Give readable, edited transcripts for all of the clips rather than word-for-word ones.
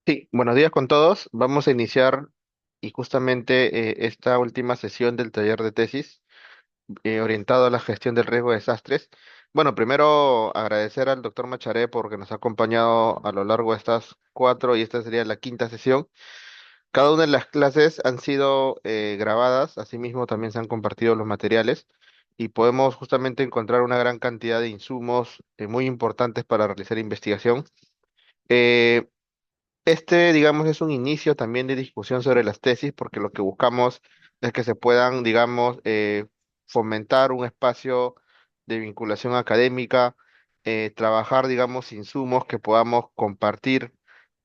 Sí, buenos días con todos. Vamos a iniciar y justamente esta última sesión del taller de tesis orientado a la gestión del riesgo de desastres. Bueno, primero agradecer al doctor Macharé porque nos ha acompañado a lo largo de estas cuatro y esta sería la quinta sesión. Cada una de las clases han sido grabadas, asimismo también se han compartido los materiales y podemos justamente encontrar una gran cantidad de insumos muy importantes para realizar investigación. Eh, digamos, es un inicio también de discusión sobre las tesis, porque lo que buscamos es que se puedan, digamos, fomentar un espacio de vinculación académica, trabajar, digamos, insumos que podamos compartir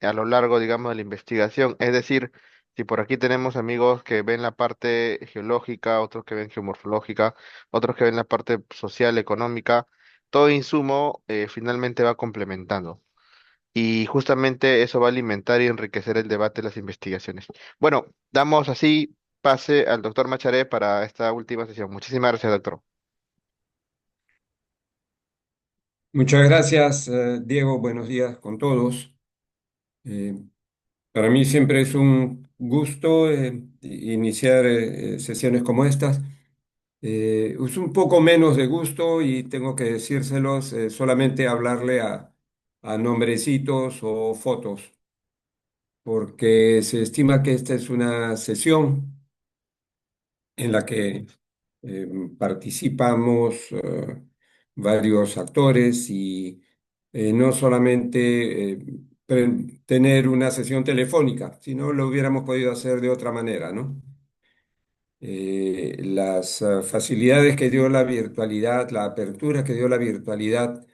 a lo largo, digamos, de la investigación. Es decir, si por aquí tenemos amigos que ven la parte geológica, otros que ven geomorfológica, otros que ven la parte social, económica, todo insumo finalmente va complementando. Y justamente eso va a alimentar y enriquecer el debate de las investigaciones. Bueno, damos así pase al doctor Macharé para esta última sesión. Muchísimas gracias, doctor. Muchas gracias, Diego. Buenos días con todos. Eh, para mí siempre es un gusto iniciar sesiones como estas. Es un poco menos de gusto y tengo que decírselos, solamente hablarle a nombrecitos o fotos, porque se estima que esta es una sesión en la que participamos varios actores y no solamente tener una sesión telefónica, sino lo hubiéramos podido hacer de otra manera, ¿no? Las facilidades que dio la virtualidad, la apertura que dio la virtualidad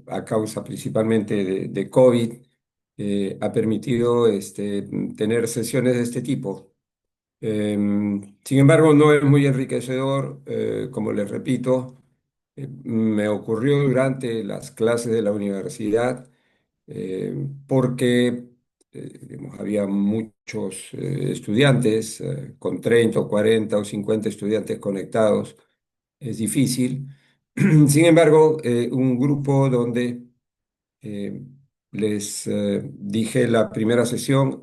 a causa principalmente de COVID, ha permitido tener sesiones de este tipo. Sin embargo, no es muy enriquecedor, como les repito. Me ocurrió durante las clases de la universidad, porque digamos, había muchos estudiantes, con 30 o 40 o 50 estudiantes conectados. Es difícil. Sin embargo, un grupo donde eh, les dije la primera sesión,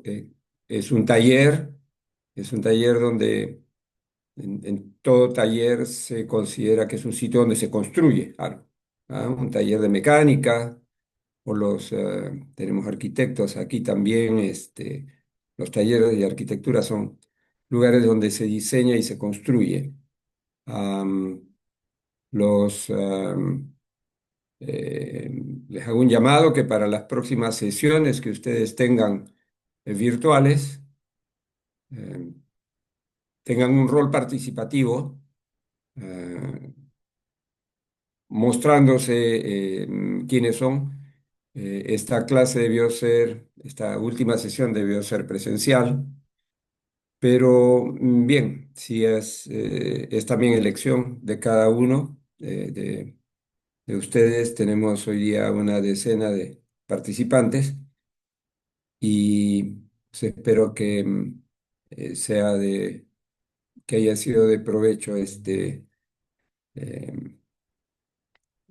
es un taller. Es un taller donde en todo taller se considera que es un sitio donde se construye algo. ¿Ah? Un taller de mecánica, o tenemos arquitectos aquí también. Los talleres de arquitectura son lugares donde se diseña y se construye. Am, los, am, eh, Les hago un llamado que para las próximas sesiones que ustedes tengan virtuales, eh, tengan un rol participativo, eh, mostrándose quiénes son. Esta última sesión debió ser presencial, pero bien, si es también elección de cada uno de ustedes. Tenemos hoy día una decena de participantes y pues, espero que sea que haya sido de provecho eh,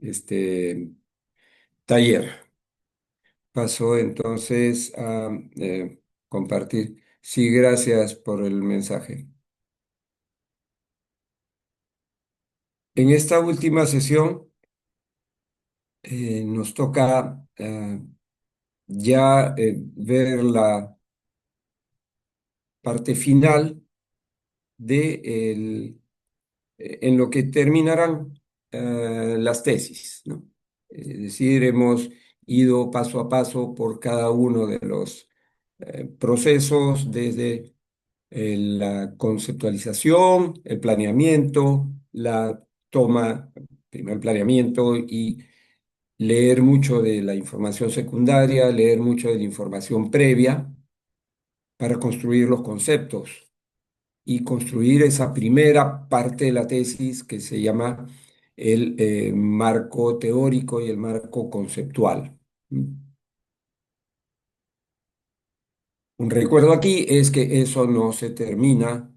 este taller. Paso entonces a compartir. Sí, gracias por el mensaje. En esta última sesión nos toca ya ver la parte final en lo que terminarán las tesis, ¿no? Es decir, hemos ido paso a paso por cada uno de los procesos, desde la conceptualización, el planeamiento, la toma, primer planeamiento, y leer mucho de la información secundaria, leer mucho de la información previa para construir los conceptos y construir esa primera parte de la tesis que se llama el marco teórico y el marco conceptual. Un recuerdo aquí es que eso no se termina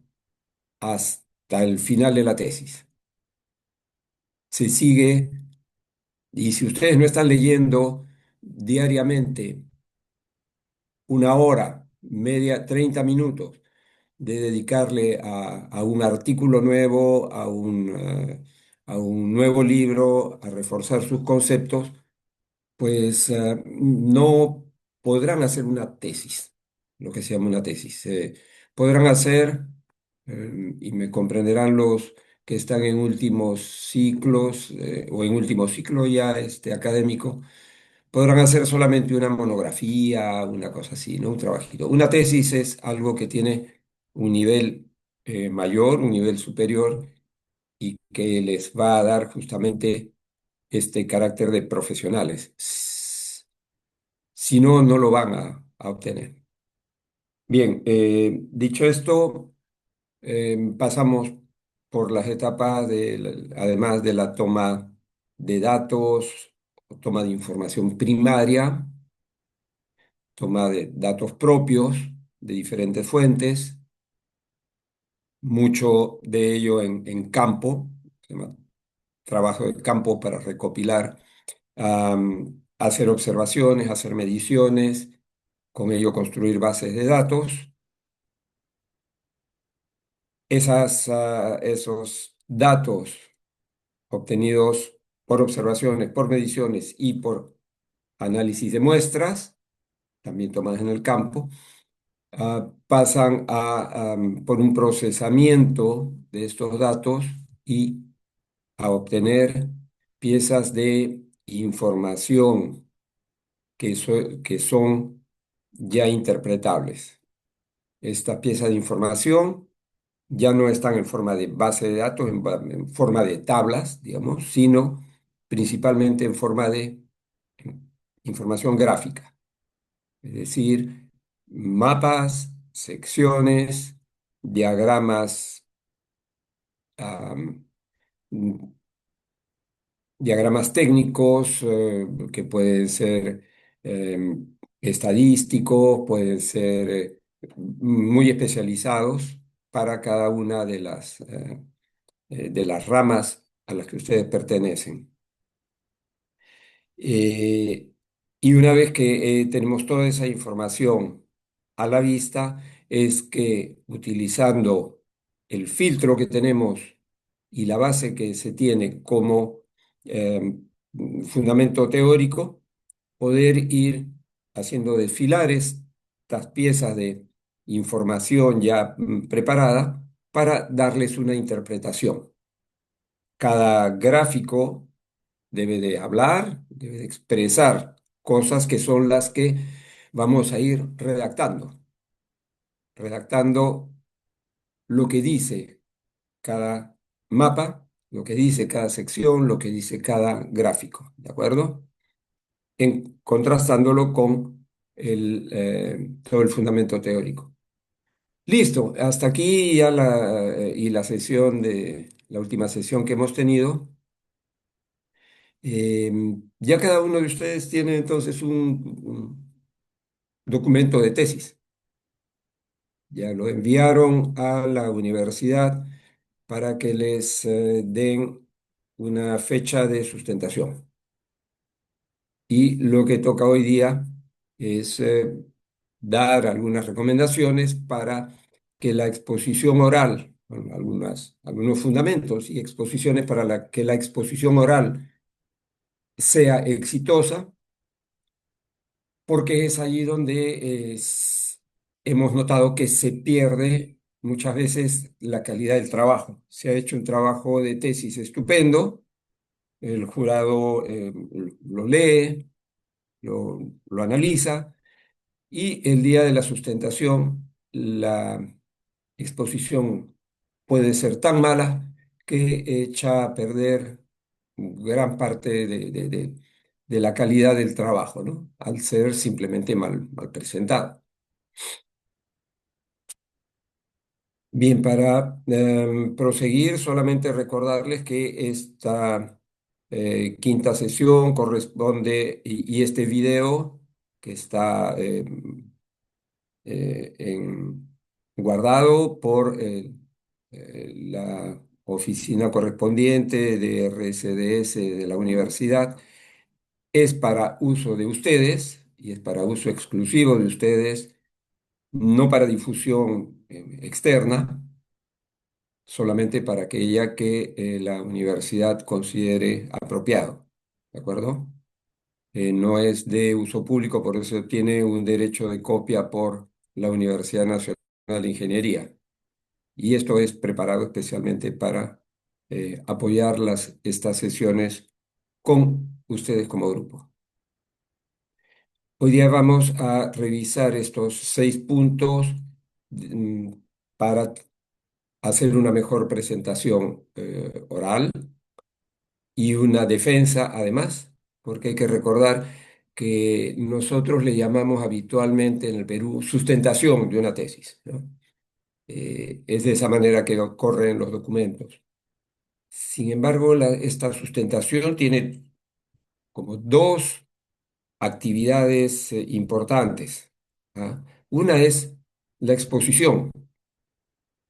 hasta el final de la tesis. Se sigue, y si ustedes no están leyendo diariamente una hora, media, 30 minutos de dedicarle a un artículo nuevo, a un nuevo libro, a reforzar sus conceptos, pues no podrán hacer una tesis, lo que se llama una tesis. Podrán hacer, y me comprenderán los que están en últimos ciclos o en último ciclo ya académico, podrán hacer solamente una monografía, una cosa así, ¿no? Un trabajito. Una tesis es algo que tiene un nivel mayor, un nivel superior y que les va a dar justamente este carácter de profesionales. Si no, no lo van a obtener. Bien, dicho esto, pasamos por las etapas además de la toma de datos, toma de información primaria, toma de datos propios de diferentes fuentes, mucho de ello en campo, se llama trabajo de campo para recopilar, hacer observaciones, hacer mediciones, con ello construir bases de datos. Esos datos obtenidos por observaciones, por mediciones y por análisis de muestras, también tomadas en el campo, pasan por un procesamiento de estos datos y a obtener piezas de información que son ya interpretables. Estas piezas de información ya no están en forma de base de datos, en forma de tablas, digamos, sino principalmente en forma de información gráfica, es decir, mapas, secciones, diagramas, am, diagramas técnicos que pueden ser estadísticos, pueden ser muy especializados para cada una de las ramas a las que ustedes pertenecen. Eh, y una vez que tenemos toda esa información a la vista, es que utilizando el filtro que tenemos y la base que se tiene como eh, fundamento teórico, poder ir haciendo desfilar estas piezas de información ya preparada para darles una interpretación. Cada gráfico debe de hablar, debe de expresar cosas que son las que vamos a ir redactando lo que dice cada mapa, lo que dice cada sección, lo que dice cada gráfico, ¿de acuerdo? Contrastándolo con todo el fundamento teórico. Listo, hasta aquí ya y la sesión la última sesión que hemos tenido. Ya cada uno de ustedes tiene entonces un documento de tesis. Ya lo enviaron a la universidad para que les den una fecha de sustentación. Y lo que toca hoy día es dar algunas recomendaciones para que la exposición oral, bueno, algunos fundamentos y exposiciones para que la exposición oral sea exitosa, porque es allí donde hemos notado que se pierde muchas veces la calidad del trabajo. Se ha hecho un trabajo de tesis estupendo, el jurado lo lee, lo analiza y el día de la sustentación la exposición puede ser tan mala que echa a perder gran parte de la calidad del trabajo, ¿no? Al ser simplemente mal presentado. Bien, para proseguir, solamente recordarles que esta quinta sesión corresponde y este video que está guardado por la oficina correspondiente de RSDS de la universidad es para uso de ustedes, y es para uso exclusivo de ustedes, no para difusión externa, solamente para aquella que la universidad considere apropiado. ¿De acuerdo? No es de uso público, por eso tiene un derecho de copia por la Universidad Nacional de Ingeniería. Y esto es preparado especialmente para apoyar estas sesiones con ustedes como grupo. Hoy día vamos a revisar estos 6 puntos mm, para hacer una mejor presentación oral y una defensa además, porque hay que recordar que nosotros le llamamos habitualmente en el Perú sustentación de una tesis, ¿no? Es de esa manera que corren los documentos. Sin embargo, esta sustentación tiene como dos actividades importantes, ¿ah? Una es la exposición.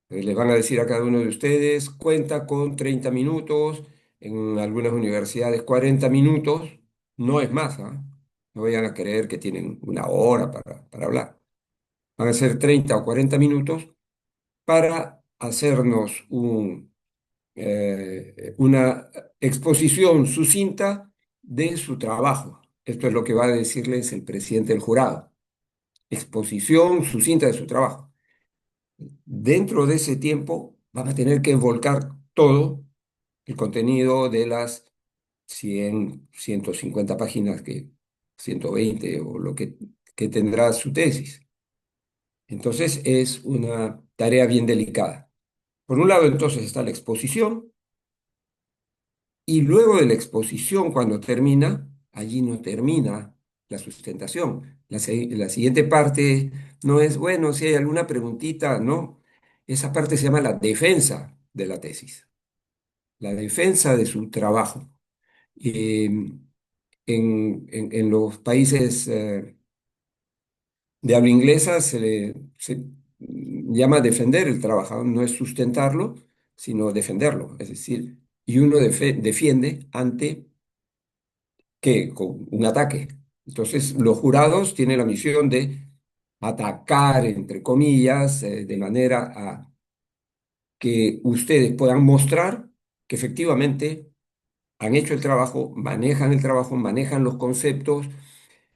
Les van a decir a cada uno de ustedes, cuenta con 30 minutos, en algunas universidades 40 minutos, no es más, ¿ah? No vayan a creer que tienen una hora para hablar. Van a ser 30 o 40 minutos para hacernos una exposición sucinta de su trabajo. Esto es lo que va a decirles el presidente del jurado. Exposición sucinta de su trabajo. Dentro de ese tiempo van a tener que volcar todo el contenido de las 100, 150 páginas, 120 o lo que tendrá su tesis. Entonces es una tarea bien delicada. Por un lado, entonces está la exposición. Y luego de la exposición, cuando termina, allí no termina la sustentación. La siguiente parte no es, bueno, si hay alguna preguntita, no. Esa parte se llama la defensa de la tesis, la defensa de su trabajo. Eh, en los países de habla inglesa se llama defender el trabajo, no es sustentarlo, sino defenderlo. Es decir, y uno defiende ante que con un ataque. Entonces, los jurados tienen la misión de atacar, entre comillas, de manera a que ustedes puedan mostrar que efectivamente han hecho el trabajo, manejan los conceptos,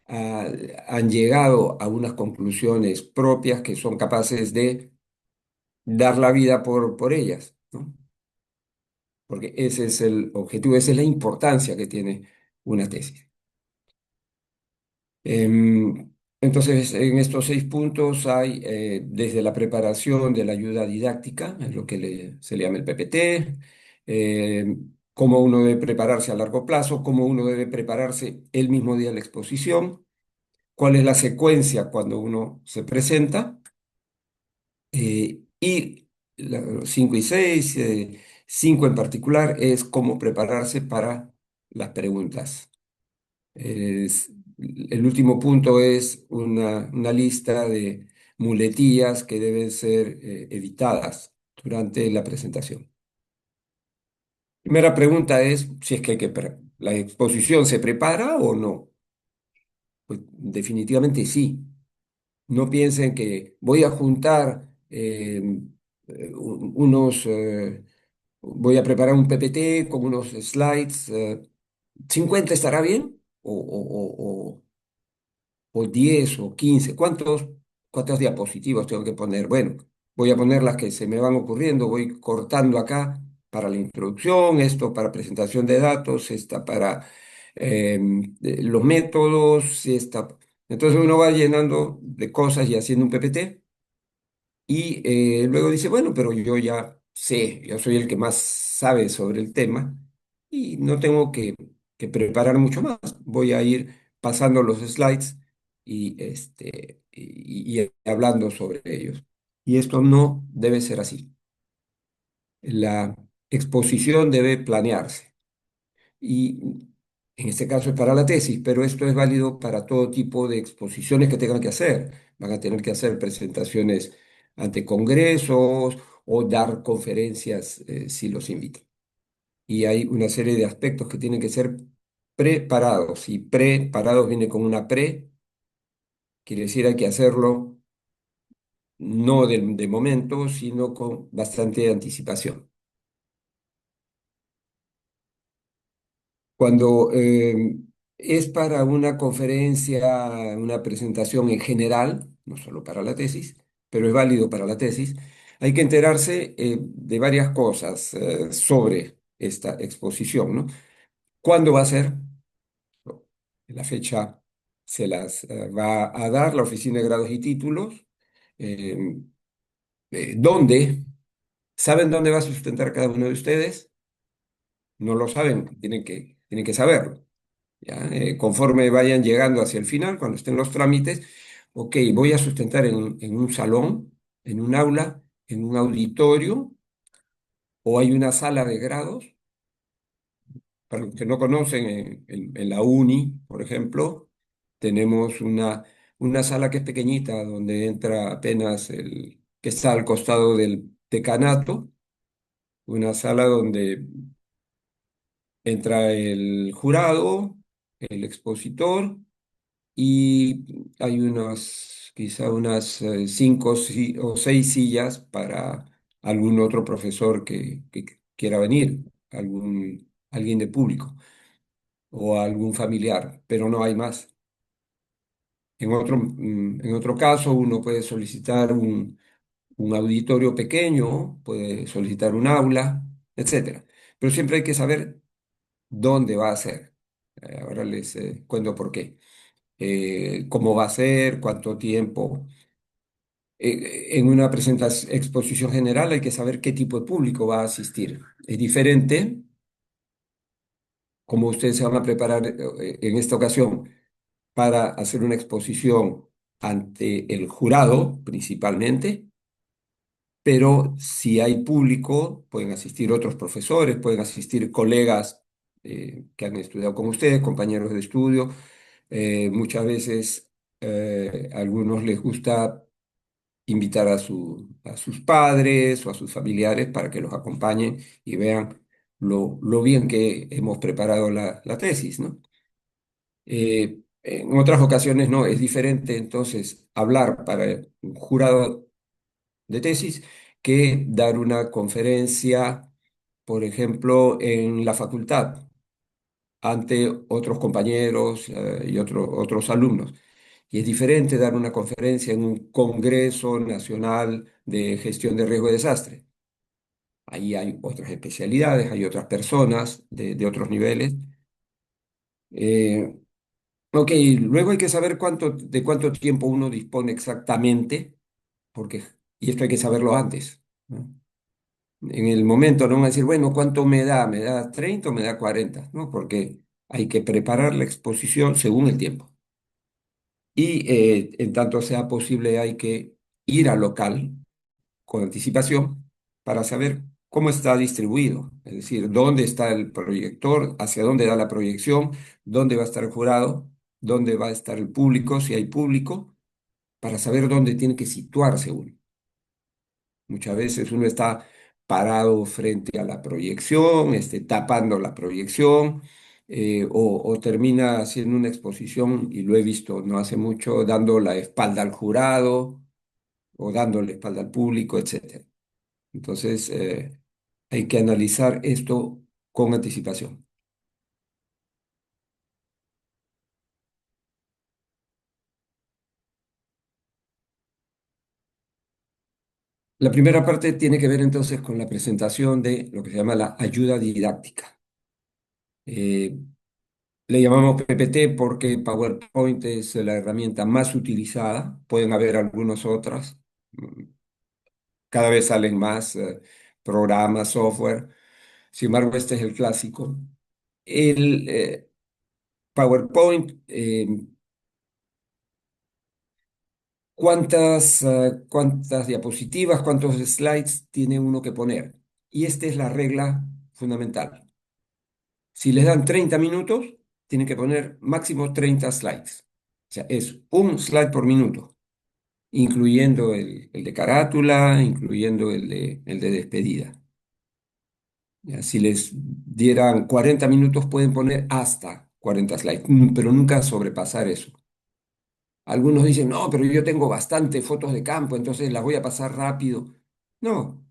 ah, han llegado a unas conclusiones propias que son capaces de dar la vida por ellas, ¿no? Porque ese es el objetivo, esa es la importancia que tiene una tesis. Entonces, en estos 6 puntos hay desde la preparación de la ayuda didáctica, es lo que se le llama el PPT, cómo uno debe prepararse a largo plazo, cómo uno debe prepararse el mismo día de la exposición, cuál es la secuencia cuando uno se presenta, y 5 y 6, 5 en particular, es cómo prepararse para las preguntas. Es- el último punto es una lista de muletillas que deben ser evitadas durante la presentación. Primera pregunta es si es que, la exposición se prepara o no. Pues definitivamente sí. No piensen que voy a juntar voy a preparar un PPT con unos slides. 50 estará bien o 10 o 15. ¿Cuántas diapositivas tengo que poner? Bueno, voy a poner las que se me van ocurriendo, voy cortando acá para la introducción, esto para presentación de datos, esta para los métodos, esta. Entonces uno va llenando de cosas y haciendo un PPT y luego dice, bueno, pero yo ya sé, yo soy el que más sabe sobre el tema y no tengo que preparar mucho más. Voy a ir pasando los slides y hablando sobre ellos. Y esto no debe ser así. La exposición debe planearse. Y en este caso es para la tesis, pero esto es válido para todo tipo de exposiciones que tengan que hacer. Van a tener que hacer presentaciones ante congresos o dar conferencias si los invitan. Y hay una serie de aspectos que tienen que ser preparados. Y preparados viene con una pre. Quiere decir, hay que hacerlo no de momento, sino con bastante anticipación. Cuando es para una conferencia, una presentación en general, no solo para la tesis, pero es válido para la tesis, hay que enterarse de varias cosas sobre esta exposición, ¿no? ¿Cuándo va a ser? La fecha se las va a dar la Oficina de Grados y Títulos. Eh, ¿Dónde? ¿Saben dónde va a sustentar cada uno de ustedes? No lo saben, tienen que saberlo. ¿Ya? Conforme vayan llegando hacia el final, cuando estén los trámites, ok, voy a sustentar en un salón, en un aula, en un auditorio, o hay una sala de grados. Para los que no conocen, en la uni, por ejemplo, tenemos una sala que es pequeñita, donde entra apenas el que está al costado del decanato, una sala donde entra el jurado, el expositor, y hay quizá unas o seis sillas para algún otro profesor que quiera venir, alguien de público o algún familiar, pero no hay más. En otro caso, uno puede solicitar un auditorio pequeño, puede solicitar un aula, etcétera. Pero siempre hay que saber dónde va a ser. Ahora les cuento por qué. Cómo va a ser, cuánto tiempo. En una exposición general hay que saber qué tipo de público va a asistir. Es diferente cómo ustedes se van a preparar en esta ocasión para hacer una exposición ante el jurado principalmente, pero si hay público, pueden asistir otros profesores, pueden asistir colegas que han estudiado con ustedes, compañeros de estudio. Muchas veces a algunos les gusta invitar a sus padres o a sus familiares para que los acompañen y vean lo bien que hemos preparado la tesis, ¿no? En otras ocasiones no, es diferente entonces hablar para un jurado de tesis que dar una conferencia, por ejemplo, en la facultad ante otros compañeros y otros alumnos. Y es diferente dar una conferencia en un Congreso Nacional de Gestión de Riesgo y Desastre. Ahí hay otras especialidades, hay otras personas de otros niveles. Eh, ok, luego hay que saber de cuánto tiempo uno dispone exactamente, porque, y esto hay que saberlo antes, ¿no? En el momento no van a decir, bueno, ¿cuánto me da? ¿Me da 30 o me da 40? ¿No? Porque hay que preparar la exposición según el tiempo. Y en tanto sea posible, hay que ir al local con anticipación para saber cómo está distribuido, es decir, dónde está el proyector, hacia dónde da la proyección, dónde va a estar el jurado, dónde va a estar el público, si hay público, para saber dónde tiene que situarse uno. Muchas veces uno está parado frente a la proyección, tapando la proyección, o termina haciendo una exposición, y lo he visto no hace mucho, dando la espalda al jurado o dando la espalda al público, etcétera. Entonces, hay que analizar esto con anticipación. La primera parte tiene que ver entonces con la presentación de lo que se llama la ayuda didáctica. Eh, Le llamamos PPT porque PowerPoint es la herramienta más utilizada. Pueden haber algunas otras. Mm, Cada vez salen más programas, software. Sin embargo, este es el clásico. El PowerPoint, cuántas diapositivas, cuántos slides tiene uno que poner? Y esta es la regla fundamental. Si les dan 30 minutos, tienen que poner máximo 30 slides. O sea, es un slide por minuto, incluyendo el de carátula, incluyendo el de despedida. Ya, si les dieran 40 minutos, pueden poner hasta 40 slides, pero nunca sobrepasar eso. Algunos dicen, no, pero yo tengo bastante fotos de campo, entonces las voy a pasar rápido. No,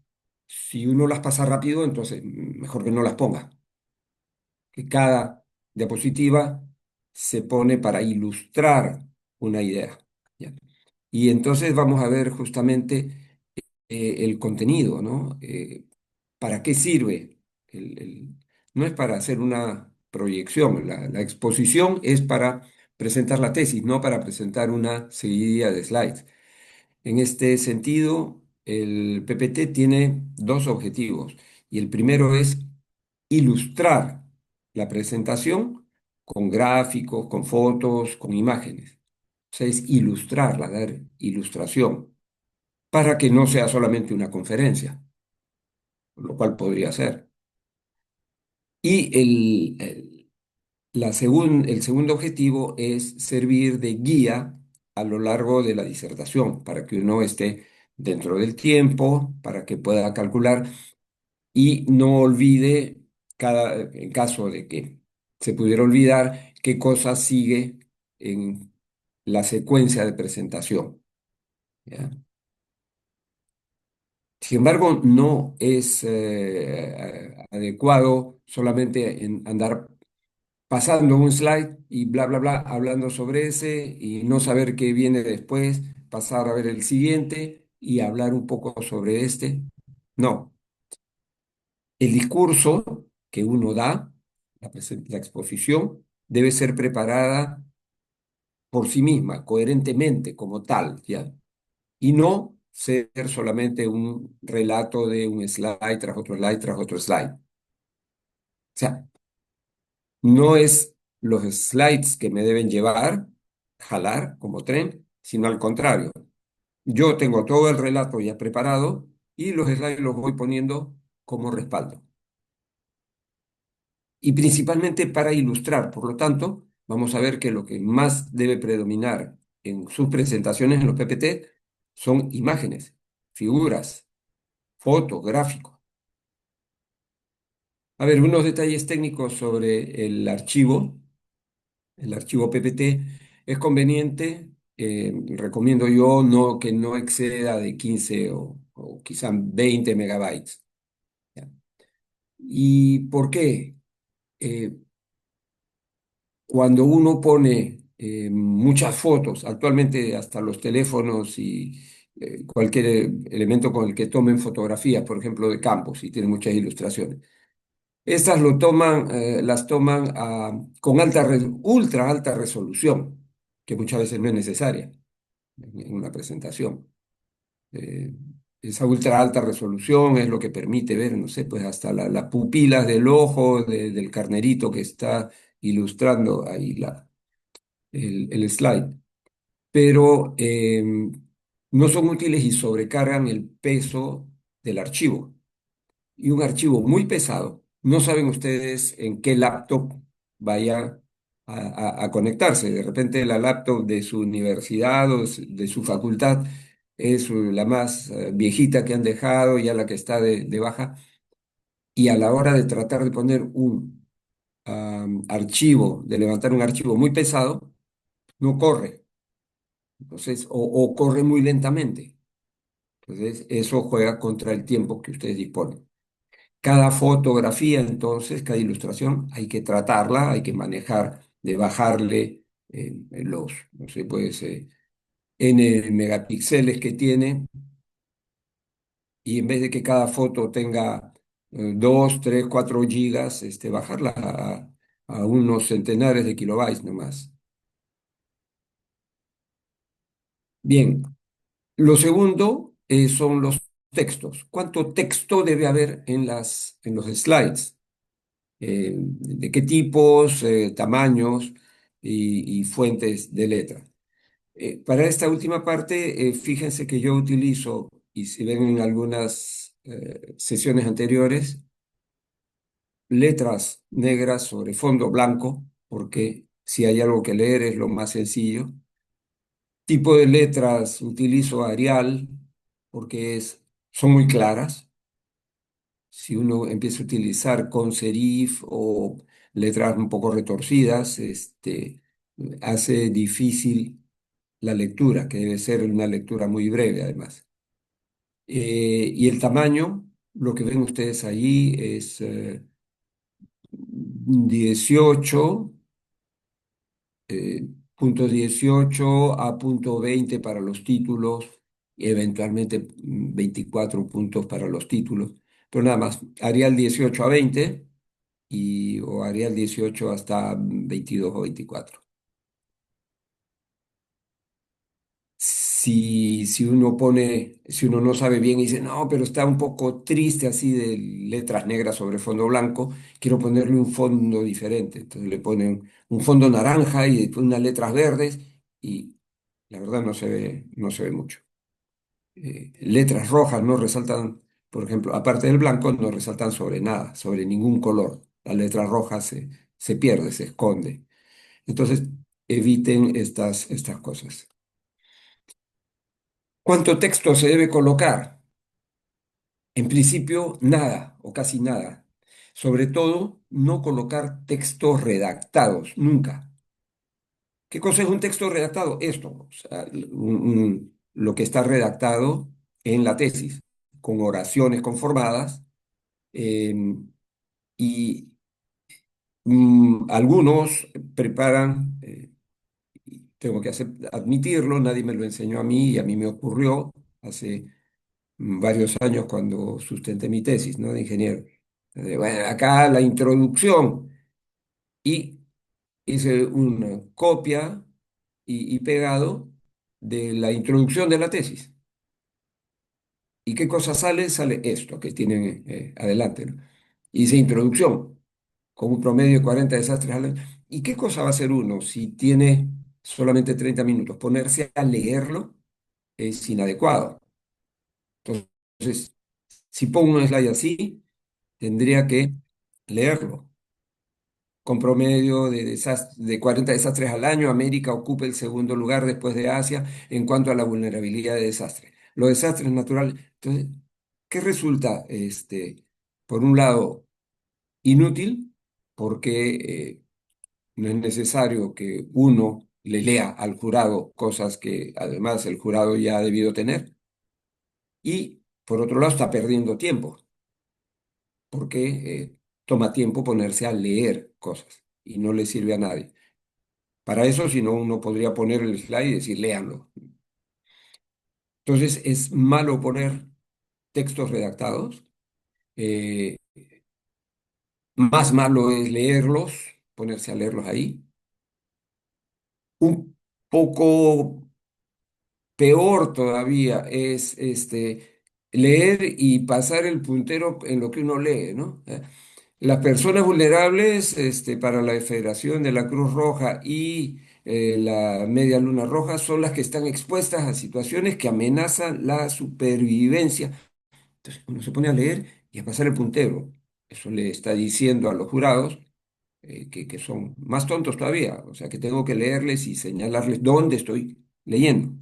si uno las pasa rápido, entonces mejor que no las ponga. Que cada diapositiva se pone para ilustrar una idea. ¿Ya? Y entonces vamos a ver justamente el contenido, ¿no? ¿Para qué sirve? No es para hacer una proyección, la exposición es para presentar la tesis, no para presentar una seguidilla de slides. En este sentido, el PPT tiene dos objetivos y el primero es ilustrar la presentación con gráficos, con fotos, con imágenes. O sea, es ilustrarla, dar ilustración, para que no sea solamente una conferencia, lo cual podría ser. Y el segundo objetivo es servir de guía a lo largo de la disertación, para que uno esté dentro del tiempo, para que pueda calcular y no olvide, en caso de que se pudiera olvidar, qué cosa sigue en la secuencia de presentación. ¿Ya? Sin embargo, no es adecuado solamente andar pasando un slide y bla, bla, bla, hablando sobre ese y no saber qué viene después, pasar a ver el siguiente y hablar un poco sobre este. No, el discurso que uno da, la exposición, debe ser preparada por sí misma, coherentemente, como tal, ¿ya? Y no ser solamente un relato de un slide tras otro slide tras otro slide. O sea, no es los slides que me deben llevar, jalar como tren, sino al contrario. Yo tengo todo el relato ya preparado y los slides los voy poniendo como respaldo. Y principalmente para ilustrar. Por lo tanto, vamos a ver que lo que más debe predominar en sus presentaciones en los PPT son imágenes, figuras, fotos, gráficos. A ver, unos detalles técnicos sobre el archivo PPT. Es conveniente, recomiendo yo que no exceda de 15 o quizá 20 megabytes. ¿Ya? ¿Y por qué? Eh, Cuando uno pone muchas fotos, actualmente hasta los teléfonos y cualquier elemento con el que tomen fotografías, por ejemplo, de campos, y tiene muchas ilustraciones. Estas las toman con ultra alta resolución, que muchas veces no es necesaria en una presentación. Eh, Esa ultra alta resolución es lo que permite ver, no sé, pues hasta las pupilas del ojo del carnerito que está ilustrando ahí el slide, pero no son útiles y sobrecargan el peso del archivo. Y un archivo muy pesado, no saben ustedes en qué laptop vaya a conectarse. De repente la laptop de su universidad o de su facultad es la más viejita que han dejado, ya la que está de baja, y a la hora de tratar de poner un archivo, de levantar un archivo muy pesado, no corre. Entonces, o corre muy lentamente. Entonces, eso juega contra el tiempo que ustedes disponen. Cada fotografía, entonces, cada ilustración, hay que tratarla, hay que manejar, de bajarle no sé, pues, n megapíxeles que tiene, y en vez de que cada foto tenga 2, 3, 4 gigas, bajarla a unos centenares de kilobytes nomás. Bien, lo segundo son los textos. ¿Cuánto texto debe haber en los slides? ¿De qué tipos, tamaños y fuentes de letra? Para esta última parte, fíjense que yo utilizo, y si ven en algunas sesiones anteriores, letras negras sobre fondo blanco, porque si hay algo que leer es lo más sencillo. Tipo de letras utilizo Arial porque son muy claras. Si uno empieza a utilizar con serif o letras un poco retorcidas, hace difícil. la lectura, que debe ser una lectura muy breve además. Y el tamaño, lo que ven ustedes ahí es 18, punto 18 a punto 20 para los títulos, y eventualmente 24 puntos para los títulos, pero nada más, Arial 18 a 20 o Arial 18 hasta 22 o 24. Si uno no sabe bien y dice, no, pero está un poco triste así de letras negras sobre fondo blanco, quiero ponerle un fondo diferente. Entonces le ponen un fondo naranja y después unas letras verdes y la verdad no se ve mucho. Letras rojas no resaltan, por ejemplo, aparte del blanco, no resaltan sobre nada, sobre ningún color. La letra roja se pierde, se esconde. Entonces, eviten estas cosas. ¿Cuánto texto se debe colocar? En principio, nada o casi nada. Sobre todo, no colocar textos redactados, nunca. ¿Qué cosa es un texto redactado? Esto, o sea, lo que está redactado en la tesis, con oraciones conformadas, y algunos preparan, tengo que admitirlo, nadie me lo enseñó a mí y a mí me ocurrió hace varios años cuando sustenté mi tesis, ¿no? De ingeniero. Bueno, acá la introducción y hice una copia y pegado de la introducción de la tesis. ¿Y qué cosa sale? Sale esto que tienen adelante, ¿no? Hice introducción con un promedio de 40 desastres al año. ¿Y qué cosa va a hacer uno si tiene solamente 30 minutos? Ponerse a leerlo es inadecuado. Entonces, si pongo un slide así, tendría que leerlo. Con promedio de 40 desastres al año, América ocupa el segundo lugar después de Asia en cuanto a la vulnerabilidad de desastres. Los desastres naturales. Entonces, ¿qué resulta? Por un lado, inútil, porque no es necesario que uno le lea al jurado cosas que además el jurado ya ha debido tener. Y por otro lado, está perdiendo tiempo porque toma tiempo ponerse a leer cosas y no le sirve a nadie. Para eso, si no, uno podría poner el slide y decir, léanlo. Entonces, es malo poner textos redactados. eh, Más malo es leerlos, ponerse a leerlos ahí. Un poco peor todavía es leer y pasar el puntero en lo que uno lee, ¿no? Las personas vulnerables, para la Federación de la Cruz Roja y la Media Luna Roja, son las que están expuestas a situaciones que amenazan la supervivencia. Entonces uno se pone a leer y a pasar el puntero. Eso le está diciendo a los jurados que son más tontos todavía. O sea, que tengo que leerles y señalarles dónde estoy leyendo.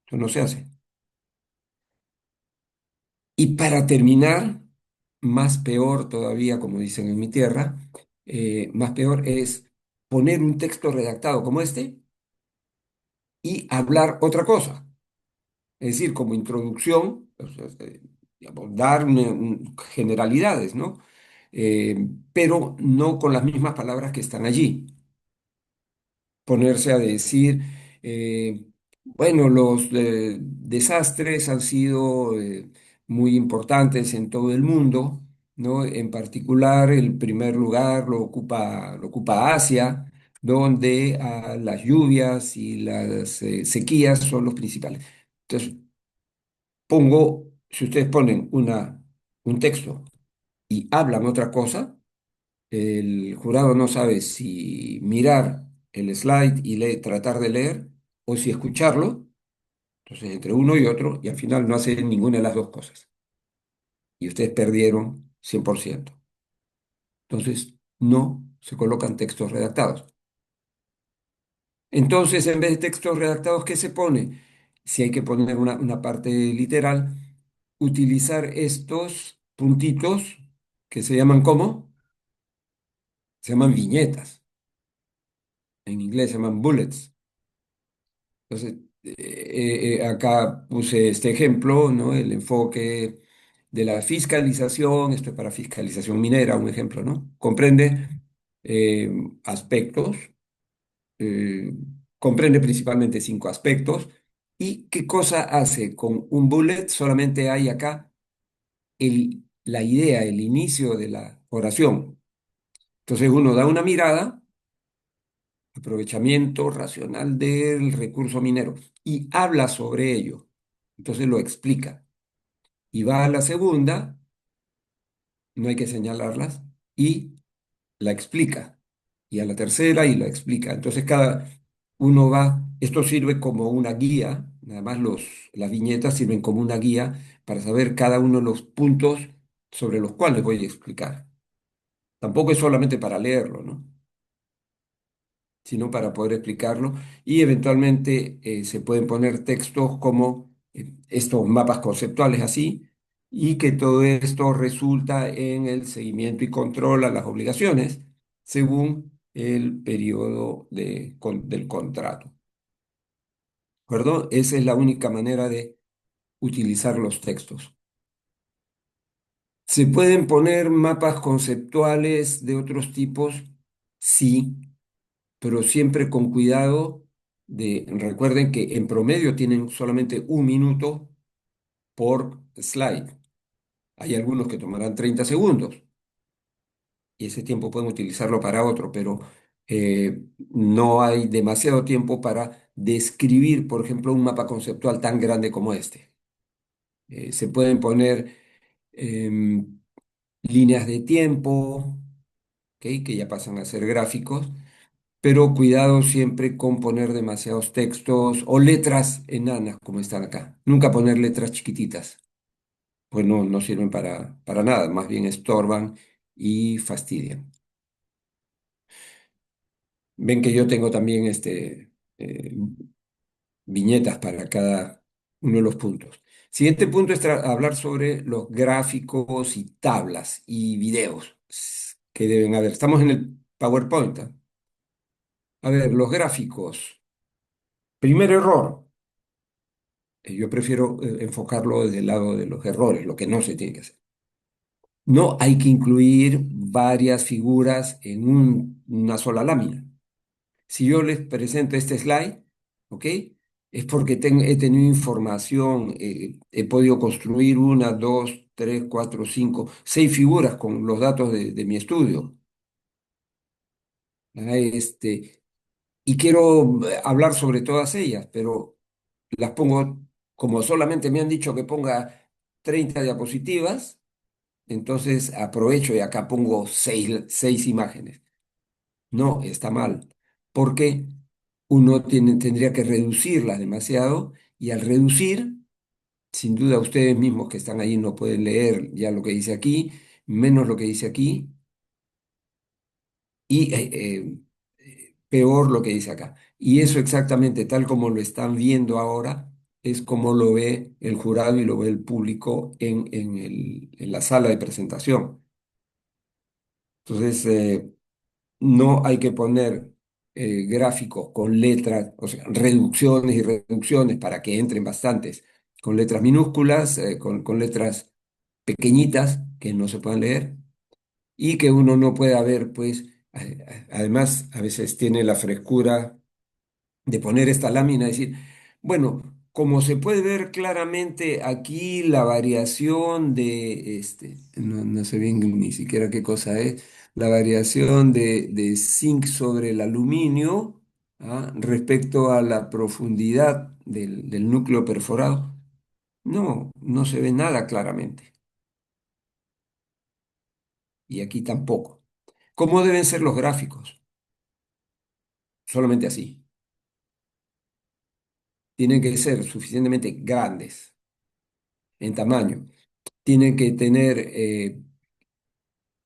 Eso no se hace. Y para terminar, más peor todavía, como dicen en mi tierra, más peor es poner un texto redactado como este y hablar otra cosa. Es decir, como introducción, o sea, digamos, dar generalidades, ¿no? Pero no con las mismas palabras que están allí. Ponerse a decir, bueno, los desastres han sido muy importantes en todo el mundo, ¿no? En particular, el primer lugar lo ocupa Asia, donde las lluvias y las sequías son los principales. Entonces, si ustedes ponen un texto y hablan otra cosa, el jurado no sabe si mirar el slide y tratar de leer o si escucharlo. Entonces, entre uno y otro, y al final no hacen ninguna de las dos cosas. Y ustedes perdieron 100%. Entonces, no se colocan textos redactados. Entonces, en vez de textos redactados, ¿qué se pone? Si hay que poner una parte literal, utilizar estos puntitos que se llaman ¿cómo? Se llaman viñetas. En inglés se llaman bullets. Entonces, acá puse este ejemplo, ¿no? El enfoque de la fiscalización, esto es para fiscalización minera, un ejemplo, ¿no? Comprende eh, aspectos, eh, comprende principalmente 5 aspectos. ¿Y qué cosa hace? Con un bullet solamente hay acá la idea, el inicio de la oración. Entonces uno da una mirada, aprovechamiento racional del recurso minero, y habla sobre ello. Entonces lo explica. Y va a la segunda, no hay que señalarlas, y la explica. Y a la tercera y la explica. Entonces cada uno va, esto sirve como una guía, nada más las viñetas sirven como una guía para saber cada uno de los puntos sobre los cuales voy a explicar. Tampoco es solamente para leerlo, ¿no? Sino para poder explicarlo y eventualmente se pueden poner textos como estos mapas conceptuales así y que todo esto resulta en el seguimiento y control a las obligaciones según el periodo del contrato. ¿De acuerdo? Esa es la única manera de utilizar los textos. ¿Se pueden poner mapas conceptuales de otros tipos? Sí, pero siempre con cuidado recuerden que en promedio tienen solamente 1 minuto por slide. Hay algunos que tomarán 30 segundos y ese tiempo pueden utilizarlo para otro, pero no hay demasiado tiempo para describir, por ejemplo, un mapa conceptual tan grande como este. Se pueden poner em, líneas de tiempo, ¿ok? Que ya pasan a ser gráficos, pero cuidado siempre con poner demasiados textos o letras enanas como están acá. Nunca poner letras chiquititas, pues no sirven para nada, más bien estorban y fastidian. Ven que yo tengo también eh, viñetas para cada uno de los puntos. Siguiente punto es hablar sobre los gráficos y tablas y videos que deben haber. Estamos en el PowerPoint. ¿Ah? A ver, los gráficos. Primer error. Yo prefiero enfocarlo desde el lado de los errores, lo que no se tiene que hacer. No hay que incluir varias figuras en una sola lámina. Si yo les presento este slide, ¿ok? Es porque he tenido información, he podido construir 1, 2, 3, 4, 5, 6 figuras con los datos de mi estudio. ¿Ah? Y quiero hablar sobre todas ellas, pero las pongo, como solamente me han dicho que ponga 30 diapositivas, entonces aprovecho y acá pongo seis imágenes. No, está mal, porque uno tendría que reducirlas demasiado y al reducir, sin duda ustedes mismos que están ahí no pueden leer ya lo que dice aquí, menos lo que dice aquí y peor lo que dice acá. Y eso exactamente tal como lo están viendo ahora es como lo ve el jurado y lo ve el público en la sala de presentación. Entonces, no hay que poner gráficos con letras, o sea, reducciones y reducciones para que entren bastantes, con letras minúsculas, con letras pequeñitas que no se puedan leer y que uno no pueda ver, pues, además, a veces tiene la frescura de poner esta lámina y decir, bueno, como se puede ver claramente aquí la variación no sé bien ni siquiera qué cosa es, la variación de zinc sobre el aluminio, ¿ah? Respecto a la profundidad del núcleo perforado, no se ve nada claramente. Y aquí tampoco. ¿Cómo deben ser los gráficos? Solamente así. Tienen que ser suficientemente grandes en tamaño. Tienen que tener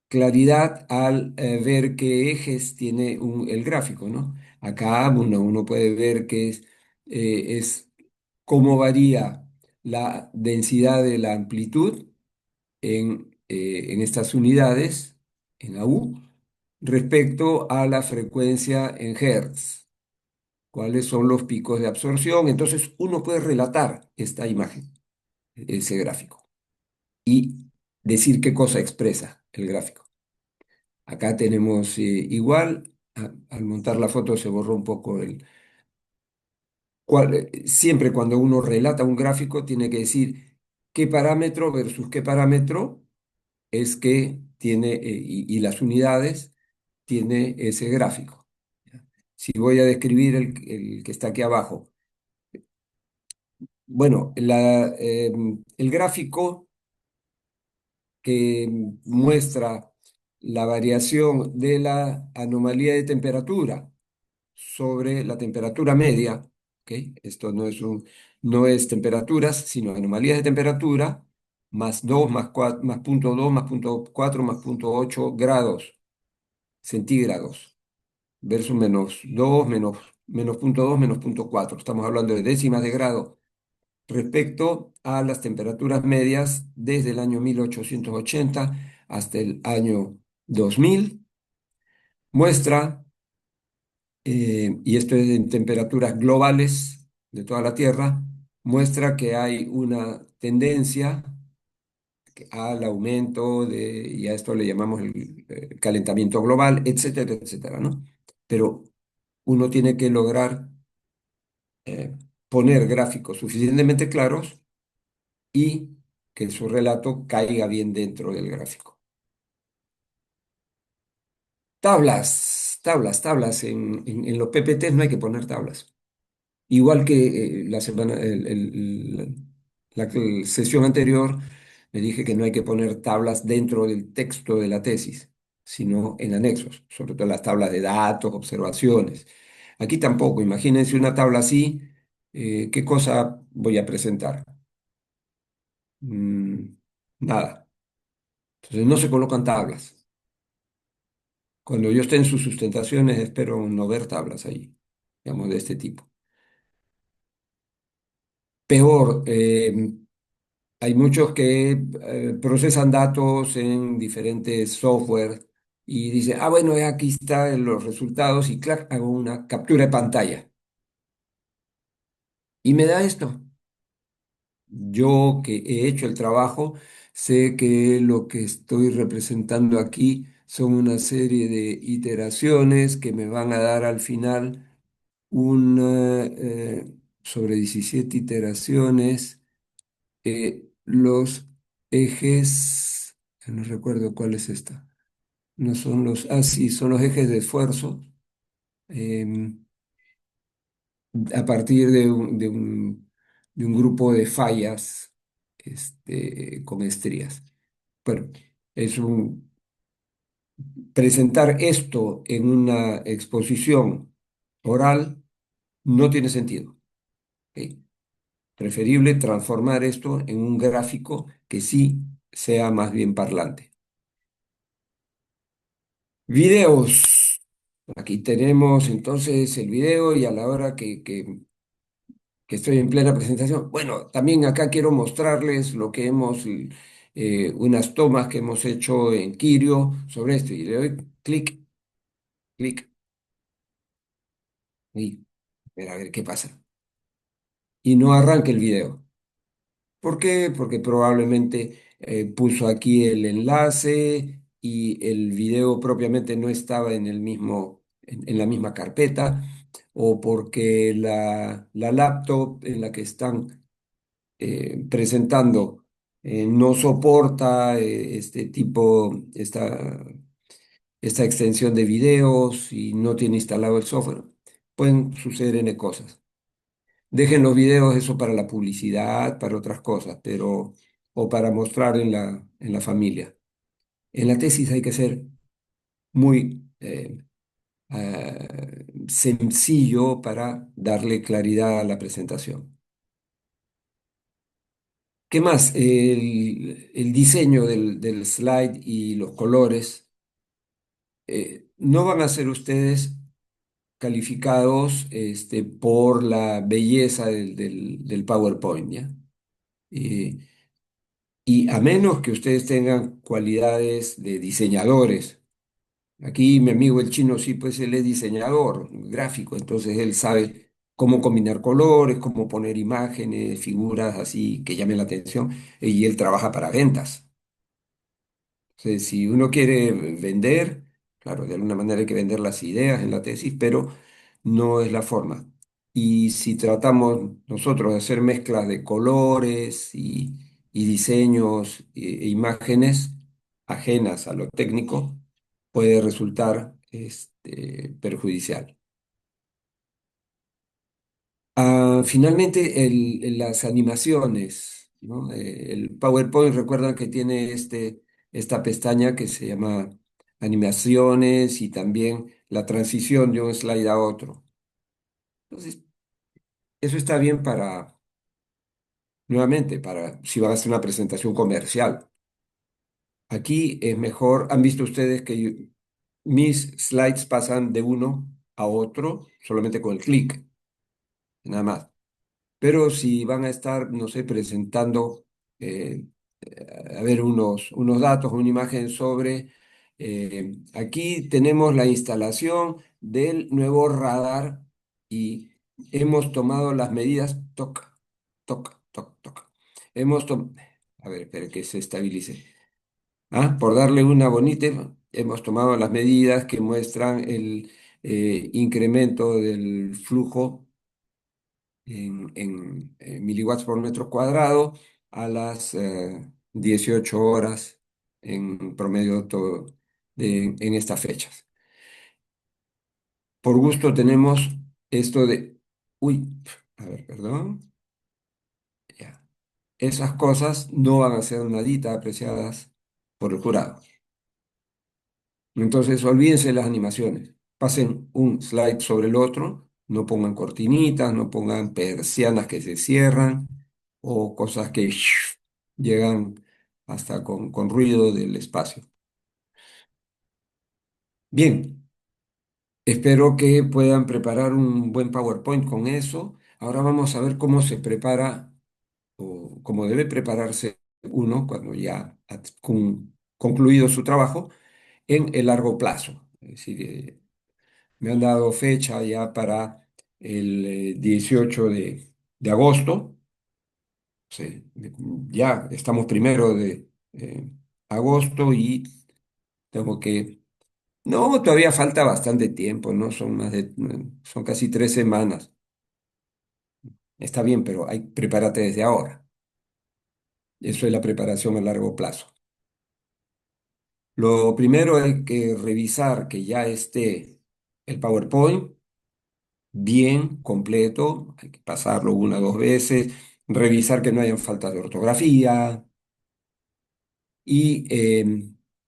claridad al ver qué ejes tiene el gráfico, ¿no? Acá uno puede ver que es cómo varía la densidad de la amplitud en estas unidades, en AU, respecto a la frecuencia en Hertz. cuáles son los picos de absorción. Entonces uno puede relatar esta imagen, ese gráfico, y decir qué cosa expresa el gráfico. Acá tenemos igual, al montar la foto se borró un poco siempre cuando uno relata un gráfico tiene que decir qué parámetro versus qué parámetro es que tiene, y las unidades tiene ese gráfico. Si voy a describir el que está aquí abajo, bueno, el gráfico que muestra la variación de la anomalía de temperatura sobre la temperatura media, ¿ok? Esto no es temperaturas, sino anomalías de temperatura, más 2 más 4 más punto 2 más punto 4 más punto 8 grados centígrados, versus menos 2 menos punto 2 menos punto 4. Estamos hablando de décimas de grado respecto a las temperaturas medias desde el año 1880 hasta el año 2000. Muestra, y esto es en temperaturas globales de toda la Tierra, muestra que hay una tendencia al aumento y a esto le llamamos el calentamiento global, etcétera, etcétera, ¿no? Pero uno tiene que lograr eh, poner gráficos suficientemente claros y que su relato caiga bien dentro del gráfico. Tablas, tablas, tablas. En los PPTs no hay que poner tablas. Igual que la semana, la sesión anterior, le dije que no hay que poner tablas dentro del texto de la tesis, sino en anexos, sobre todo las tablas de datos, observaciones. Aquí tampoco, imagínense una tabla así, ¿qué cosa voy a presentar? Mm, nada. Entonces no se colocan tablas. Cuando yo esté en sus sustentaciones, espero no ver tablas ahí, digamos, de este tipo. Peor, hay muchos que procesan datos en diferentes software y dicen, ah, bueno, aquí están los resultados y clac, hago una captura de pantalla. Y me da esto. Yo que he hecho el trabajo, sé que lo que estoy representando aquí son una serie de iteraciones que me van a dar al final una, sobre 17 iteraciones, los ejes, no recuerdo cuál es esta, no son sí, son los ejes de esfuerzo, em, a partir de un grupo de fallas con estrías. Bueno, es presentar esto en una exposición oral no tiene sentido. ¿Ok? Preferible transformar esto en un gráfico que sí sea más bien parlante. Videos. Aquí tenemos entonces el video y a la hora que estoy en plena presentación. Bueno, también acá quiero mostrarles lo que unas tomas que hemos hecho en Kirio sobre esto. Y le doy clic, clic y a ver qué pasa. Y no arranca el video. ¿Por qué? Porque probablemente puso aquí el enlace y el video propiamente no estaba en en la misma carpeta, o porque la laptop en la que están presentando no soporta esta extensión de videos y no tiene instalado el software. Pueden suceder N cosas. Dejen los videos eso para la publicidad, para otras cosas, pero o para mostrar en en la familia. En la tesis hay que ser muy sencillo para darle claridad a la presentación. ¿Qué más? El diseño del slide y los colores. No van a ser ustedes calificados por la belleza del PowerPoint, ¿ya? Eh, Y a menos que ustedes tengan cualidades de diseñadores. Aquí mi amigo el chino sí, pues él es diseñador gráfico, entonces él sabe cómo combinar colores, cómo poner imágenes, figuras así que llamen la atención, y él trabaja para ventas. Entonces, si uno quiere vender, claro, de alguna manera hay que vender las ideas en la tesis, pero no es la forma. Y si tratamos nosotros de hacer mezclas de colores y diseños e imágenes ajenas a lo técnico, puede resultar perjudicial. Finalmente, las animaciones, ¿no? El PowerPoint, recuerdan que tiene esta pestaña que se llama animaciones y también la transición de un slide a otro. Entonces, eso está bien para, nuevamente, para si van a hacer una presentación comercial. Aquí es mejor, han visto ustedes que mis slides pasan de uno a otro solamente con el clic, nada más. Pero si van a estar, no sé, presentando, eh, a ver, unos datos, una imagen sobre, aquí tenemos la instalación del nuevo radar y hemos tomado las medidas, toc, toc, toc, toc. A ver, espera que se estabilice. Por darle una bonita, hemos tomado las medidas que muestran el incremento del flujo miliwatts por metro cuadrado a las 18 horas en promedio en estas fechas. Por gusto tenemos esto de, uy, a ver, perdón, ya. Esas cosas no van a ser nadita apreciadas por el jurado. Entonces, olvídense de las animaciones. Pasen un slide sobre el otro, no pongan cortinitas, no pongan persianas que se cierran o cosas que llegan hasta con ruido del espacio. Bien, espero que puedan preparar un buen PowerPoint con eso. Ahora vamos a ver cómo se prepara o cómo debe prepararse uno cuando ya ha concluido su trabajo en el largo plazo. Es decir, me han dado fecha ya para el 18 de agosto. Sí, ya estamos primero de agosto y tengo que... No, todavía falta bastante tiempo, ¿no? Son casi 3 semanas. Está bien, pero prepárate desde ahora. Eso es la preparación a largo plazo. Lo primero hay que revisar que ya esté el PowerPoint bien, completo, hay que pasarlo una o dos veces, revisar que no hayan faltas de ortografía y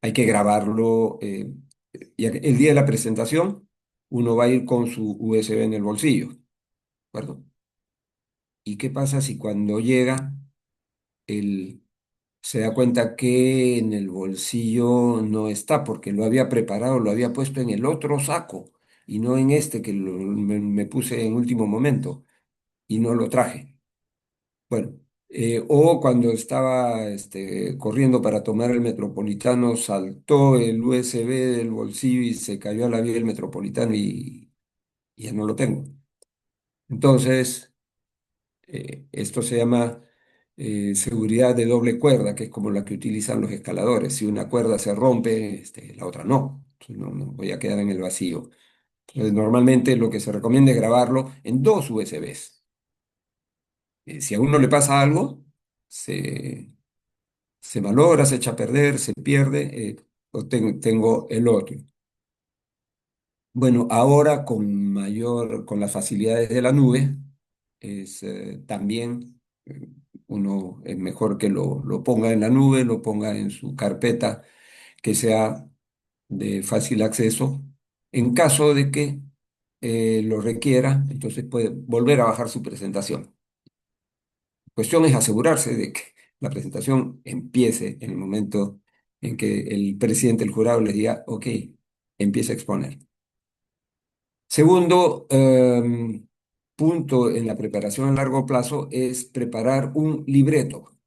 hay que grabarlo. El día de la presentación, uno va a ir con su USB en el bolsillo, ¿de acuerdo? ¿Y qué pasa si cuando llega el, se da cuenta que en el bolsillo no está porque lo había preparado, lo había puesto en el otro saco y no en este que me puse en último momento y no lo traje? Bueno, o cuando estaba corriendo para tomar el Metropolitano, saltó el USB del bolsillo y se cayó a la vía del Metropolitano y ya no lo tengo. Entonces, esto se llama seguridad de doble cuerda, que es como la que utilizan los escaladores. Si una cuerda se rompe, la otra no. Entonces, no voy a quedar en el vacío. Entonces, normalmente lo que se recomienda es grabarlo en dos USBs. Si a uno le pasa algo, se se malogra, se echa a perder, se pierde, tengo el otro. Bueno, ahora con las facilidades de la nube, también uno es mejor que lo ponga en la nube, lo ponga en su carpeta que sea de fácil acceso. En caso de que lo requiera, entonces puede volver a bajar su presentación. Cuestión es asegurarse de que la presentación empiece en el momento en que el presidente del jurado les diga, ok, empieza a exponer. Segundo punto en la preparación a largo plazo es preparar un libreto.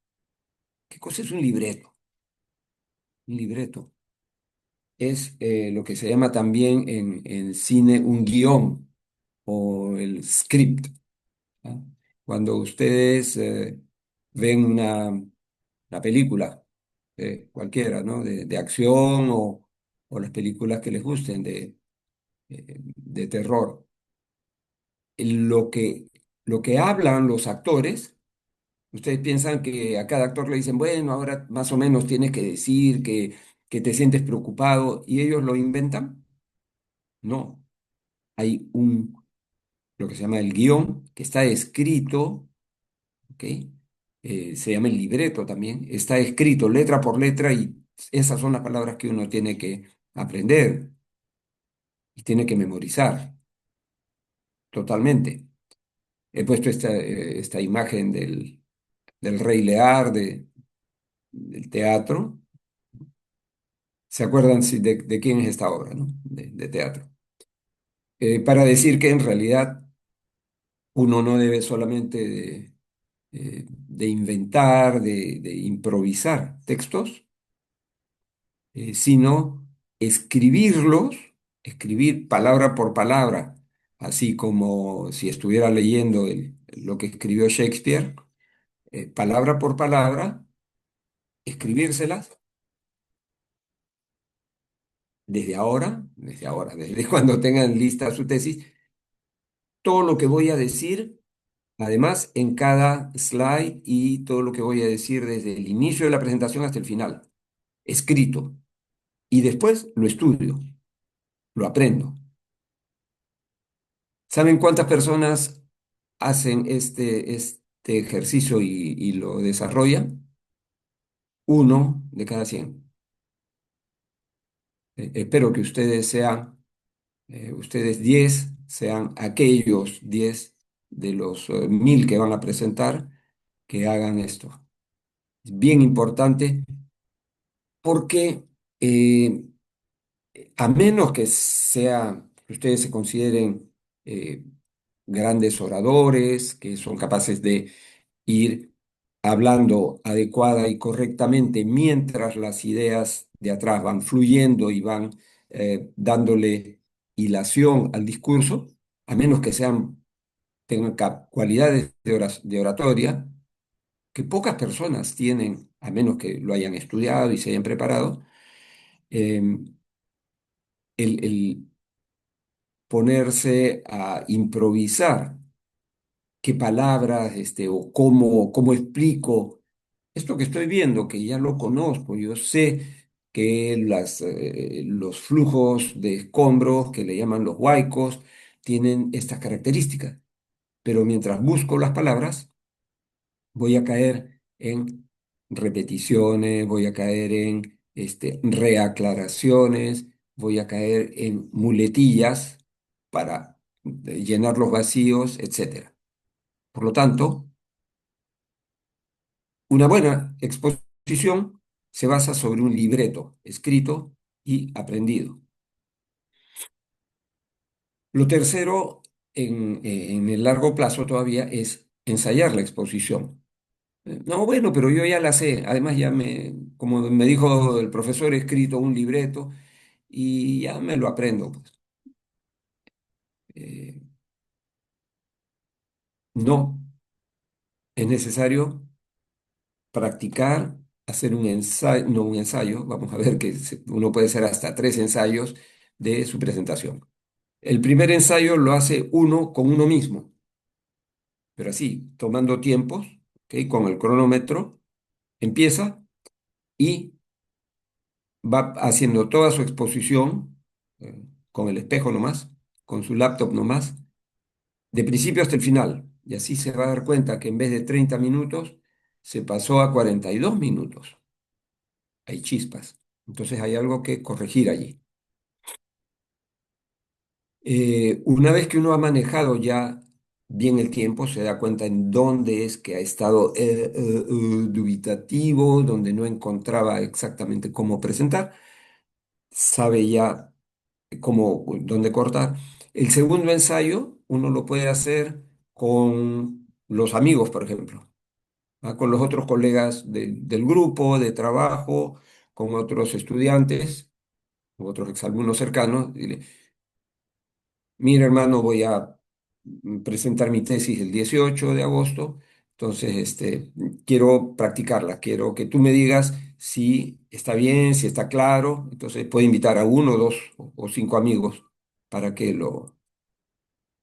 ¿Qué cosa es un libreto? Un libreto es lo que se llama también en cine un guión. o el script, ¿no? Cuando ustedes ven una película, cualquiera, ¿no? De acción o las películas que les gusten de terror. Lo que, lo que hablan los actores, ustedes piensan que a cada actor le dicen, bueno, ahora más o menos tienes que decir que te sientes preocupado y ellos lo inventan. No, hay lo que se llama el guión, que está escrito, ¿ok? Se llama el libreto también, está escrito letra por letra y esas son las palabras que uno tiene que aprender y tiene que memorizar totalmente. He puesto esta imagen del Rey Lear, del teatro. ¿Se acuerdan de quién es esta obra, ¿no? De teatro. Para decir que en realidad uno no debe solamente de inventar, de improvisar textos, sino escribirlos, escribir palabra por palabra, así como si estuviera leyendo lo que escribió Shakespeare, palabra por palabra, escribírselas desde ahora, desde cuando tengan lista su tesis, todo lo que voy a decir, además en cada slide y todo lo que voy a decir desde el inicio de la presentación hasta el final, escrito. Y después lo estudio, lo aprendo. ¿Saben cuántas personas hacen este ejercicio y lo desarrollan? Uno de cada 100. Espero que ustedes sean, ustedes 10 sean aquellos 10 de los 1000 que van a presentar que hagan esto. Es bien importante porque eh, a menos que ustedes se consideren eh, grandes oradores, que son capaces de ir hablando adecuada y correctamente mientras las ideas de atrás van fluyendo y van dándole hilación al discurso, a menos que tengan cualidades de oratoria, que pocas personas tienen, a menos que lo hayan estudiado y se hayan preparado, em, el ponerse a improvisar qué palabras, o cómo explico esto que estoy viendo, que ya lo conozco. Yo sé que los flujos de escombros, que le llaman los huaicos, tienen estas características, pero mientras busco las palabras, voy a caer en repeticiones, voy a caer en reaclaraciones, voy a caer en muletillas para llenar los vacíos, etcétera. Por lo tanto, una buena exposición se basa sobre un libreto escrito y aprendido. Lo tercero, en el largo plazo todavía, es ensayar la exposición. No, bueno, pero yo ya la sé. Además, como me dijo el profesor, he escrito un libreto y ya me lo aprendo, pues. Eh, no, es necesario practicar, hacer un ensayo, no un ensayo, vamos a ver que uno puede hacer hasta 3 ensayos de su presentación. El primer ensayo lo hace uno con uno mismo, pero así, tomando tiempos, ¿ok? Con el cronómetro, empieza y va haciendo toda su exposición con el espejo nomás, con su laptop nomás, de principio hasta el final. Y así se va a dar cuenta que en vez de 30 minutos, se pasó a 42 minutos. Hay chispas. Entonces hay algo que corregir allí. Una vez que uno ha manejado ya bien el tiempo, se da cuenta en dónde es que ha estado dubitativo, donde no encontraba exactamente cómo presentar, sabe ya dónde cortar. El segundo ensayo uno lo puede hacer con los amigos, por ejemplo, ¿ah? Con los otros colegas del grupo de trabajo, con otros estudiantes, otros exalumnos cercanos. Dile, mira, hermano, voy a presentar mi tesis el 18 de agosto, entonces quiero practicarla, quiero que tú me digas si está bien, si está claro, entonces puedo invitar a uno, dos o cinco amigos para que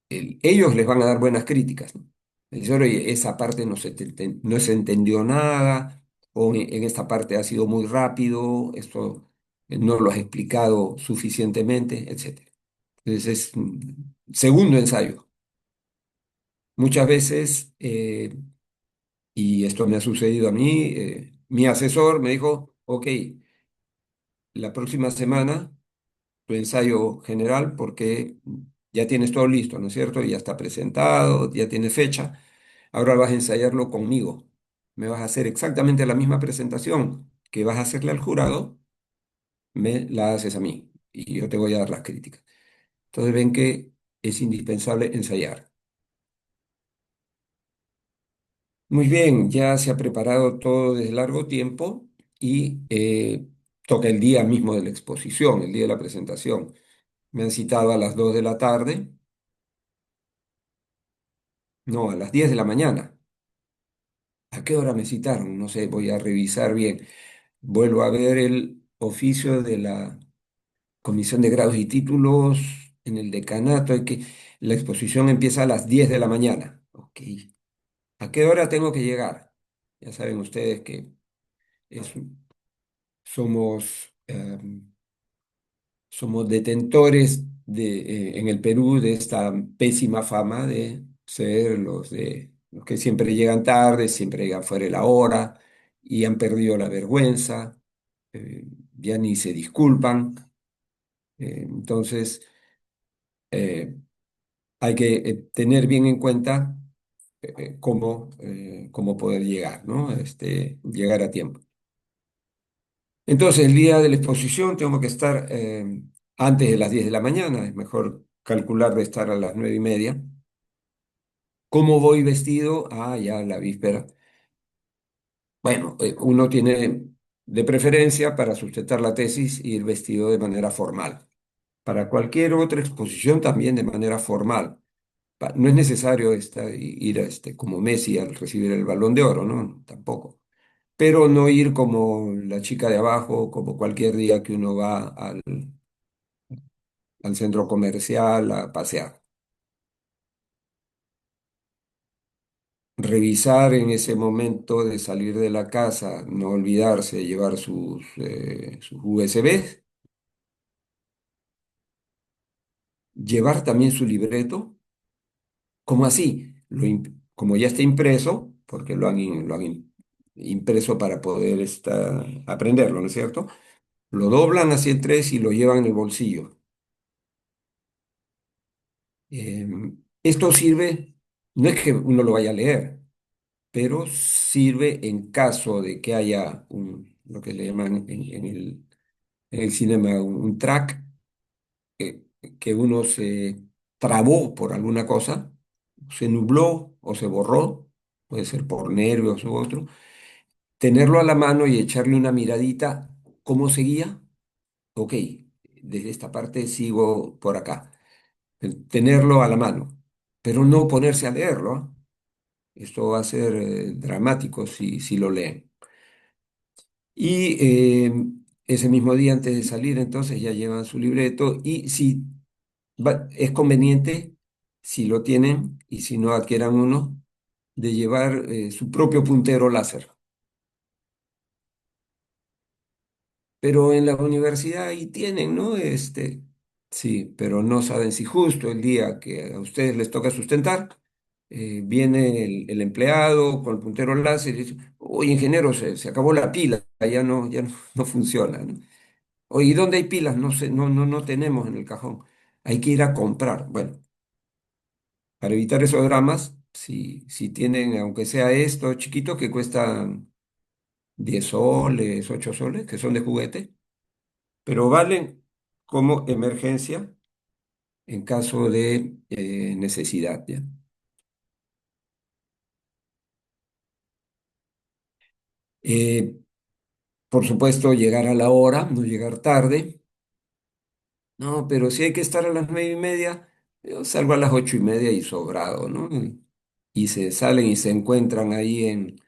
ellos les van a dar buenas críticas, ¿no? Me dicen, oye, esa parte no se entendió nada, o en esta parte ha sido muy rápido, esto no lo has explicado suficientemente, etcétera. Entonces es segundo ensayo. Muchas veces, y esto me ha sucedido a mí, mi asesor me dijo, ok, la próxima semana tu ensayo general porque ya tienes todo listo, ¿no es cierto? Ya está presentado, ya tiene fecha. Ahora vas a ensayarlo conmigo. Me vas a hacer exactamente la misma presentación que vas a hacerle al jurado, me la haces a mí y yo te voy a dar las críticas. Entonces ven que es indispensable ensayar. Muy bien, ya se ha preparado todo desde largo tiempo y toca el día mismo de la exposición, el día de la presentación. Me han citado a las 2 de la tarde, no, a las 10 de la mañana. ¿A qué hora me citaron? No sé, voy a revisar bien. Vuelvo a ver el oficio de la Comisión de Grados y Títulos en el decanato. La exposición empieza a las 10 de la mañana. Ok. ¿A qué hora tengo que llegar? Ya saben ustedes que es- somos, somos detentores en el Perú de esta pésima fama de ser los que siempre llegan tarde, siempre llegan fuera de la hora y han perdido la vergüenza, ya ni se disculpan. Entonces, eh, hay que tener bien en cuenta cómo poder llegar, ¿no? Llegar a tiempo. Entonces, el día de la exposición tengo que estar antes de las 10 de la mañana, es mejor calcular de estar a las 9:30. ¿Cómo voy vestido? Ah, ya la víspera. Bueno, uno tiene de preferencia para sustentar la tesis ir vestido de manera formal. Para cualquier otra exposición también de manera formal. No es necesario ir como Messi al recibir el Balón de Oro, ¿no? Tampoco. Pero no ir como la chica de abajo, como cualquier día que uno va al centro comercial a pasear. Revisar en ese momento de salir de la casa, no olvidarse de llevar sus USBs, llevar también su libreto. ¿Cómo así? Como ya está impreso, porque lo han impreso para poder aprenderlo, ¿no es cierto? Lo doblan así en tres y lo llevan en el bolsillo. Esto sirve, no es que uno lo vaya a leer, pero sirve en caso de que haya lo que le llaman en el cinema un track, eh, que uno se trabó por alguna cosa, se nubló o se borró, puede ser por nervios u otro, tenerlo a la mano y echarle una miradita, ¿cómo seguía? Ok, desde esta parte sigo por acá. Tenerlo a la mano, pero no ponerse a leerlo, ¿ah? Esto va a ser dramático si lo leen. Y ese mismo día antes de salir, entonces ya llevan su libreto y si es conveniente, si lo tienen y si no adquieran uno, de llevar su propio puntero láser. Pero en la universidad ahí tienen, ¿no? Sí, pero no saben si justo el día que a ustedes les toca sustentar, viene el empleado con el puntero láser y dice, oye, ingeniero, se acabó la pila, ya no, no funciona, ¿no? Oye, ¿y dónde hay pilas? No sé, no tenemos en el cajón. Hay que ir a comprar. Bueno, para evitar esos dramas, si tienen, aunque sea esto chiquito, que cuestan 10 soles, 8 soles, que son de juguete, pero valen como emergencia en caso de necesidad, ¿ya? Eh, por supuesto, llegar a la hora, no llegar tarde. No, pero si hay que estar a las 9:30, Yo salgo a las 8:30 y sobrado, ¿no? Y se salen y se encuentran ahí en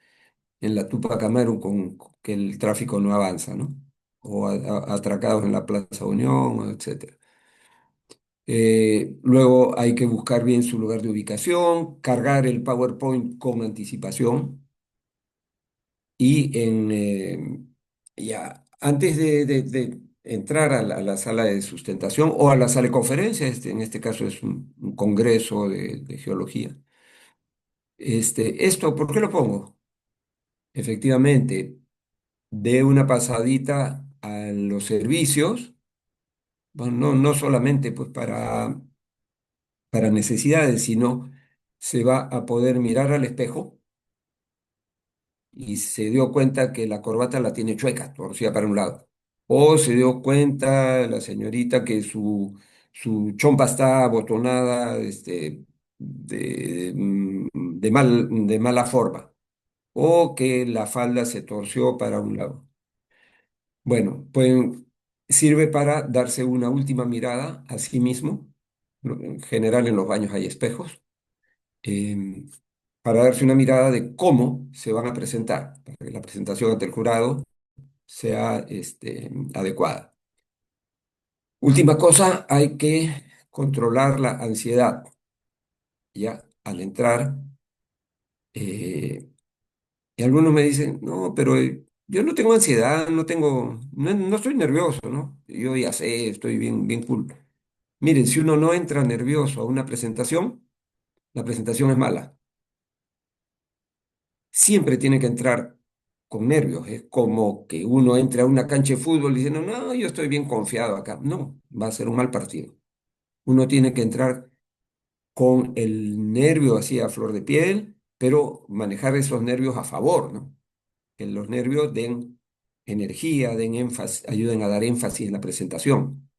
la Tupac Amaru con que el tráfico no avanza, ¿no? O atracados en la Plaza Unión, etcétera. Luego hay que buscar bien su lugar de ubicación, cargar el PowerPoint con anticipación y ya antes de entrar a la sala de sustentación o a la sala de conferencias, en este caso es un congreso de geología. Esto, ¿por qué lo pongo? Efectivamente, de una pasadita a los servicios, bueno, no solamente pues para necesidades, sino se va a poder mirar al espejo y se dio cuenta que la corbata la tiene chueca, torcida para un lado. O se dio cuenta la señorita que su chompa está abotonada de mala forma. O que la falda se torció para un lado. Bueno, pues sirve para darse una última mirada a sí mismo. En general en los baños hay espejos. em, para darse una mirada de cómo se van a presentar, para que la presentación ante el jurado sea adecuada. Última cosa, hay que controlar la ansiedad. Ya al entrar, eh, y algunos me dicen, no, pero yo no tengo ansiedad, no estoy nervioso, ¿no? Yo ya sé, estoy bien, bien cool. Miren, si uno no entra nervioso a una presentación, la presentación es mala. Siempre tiene que entrar con nervios. Es como que uno entre a una cancha de fútbol diciendo, no, yo estoy bien confiado acá. No, va a ser un mal partido. Uno tiene que entrar con el nervio así a flor de piel, pero manejar esos nervios a favor, ¿no? Que los nervios den energía, den énfasis, ayuden a dar énfasis en la presentación.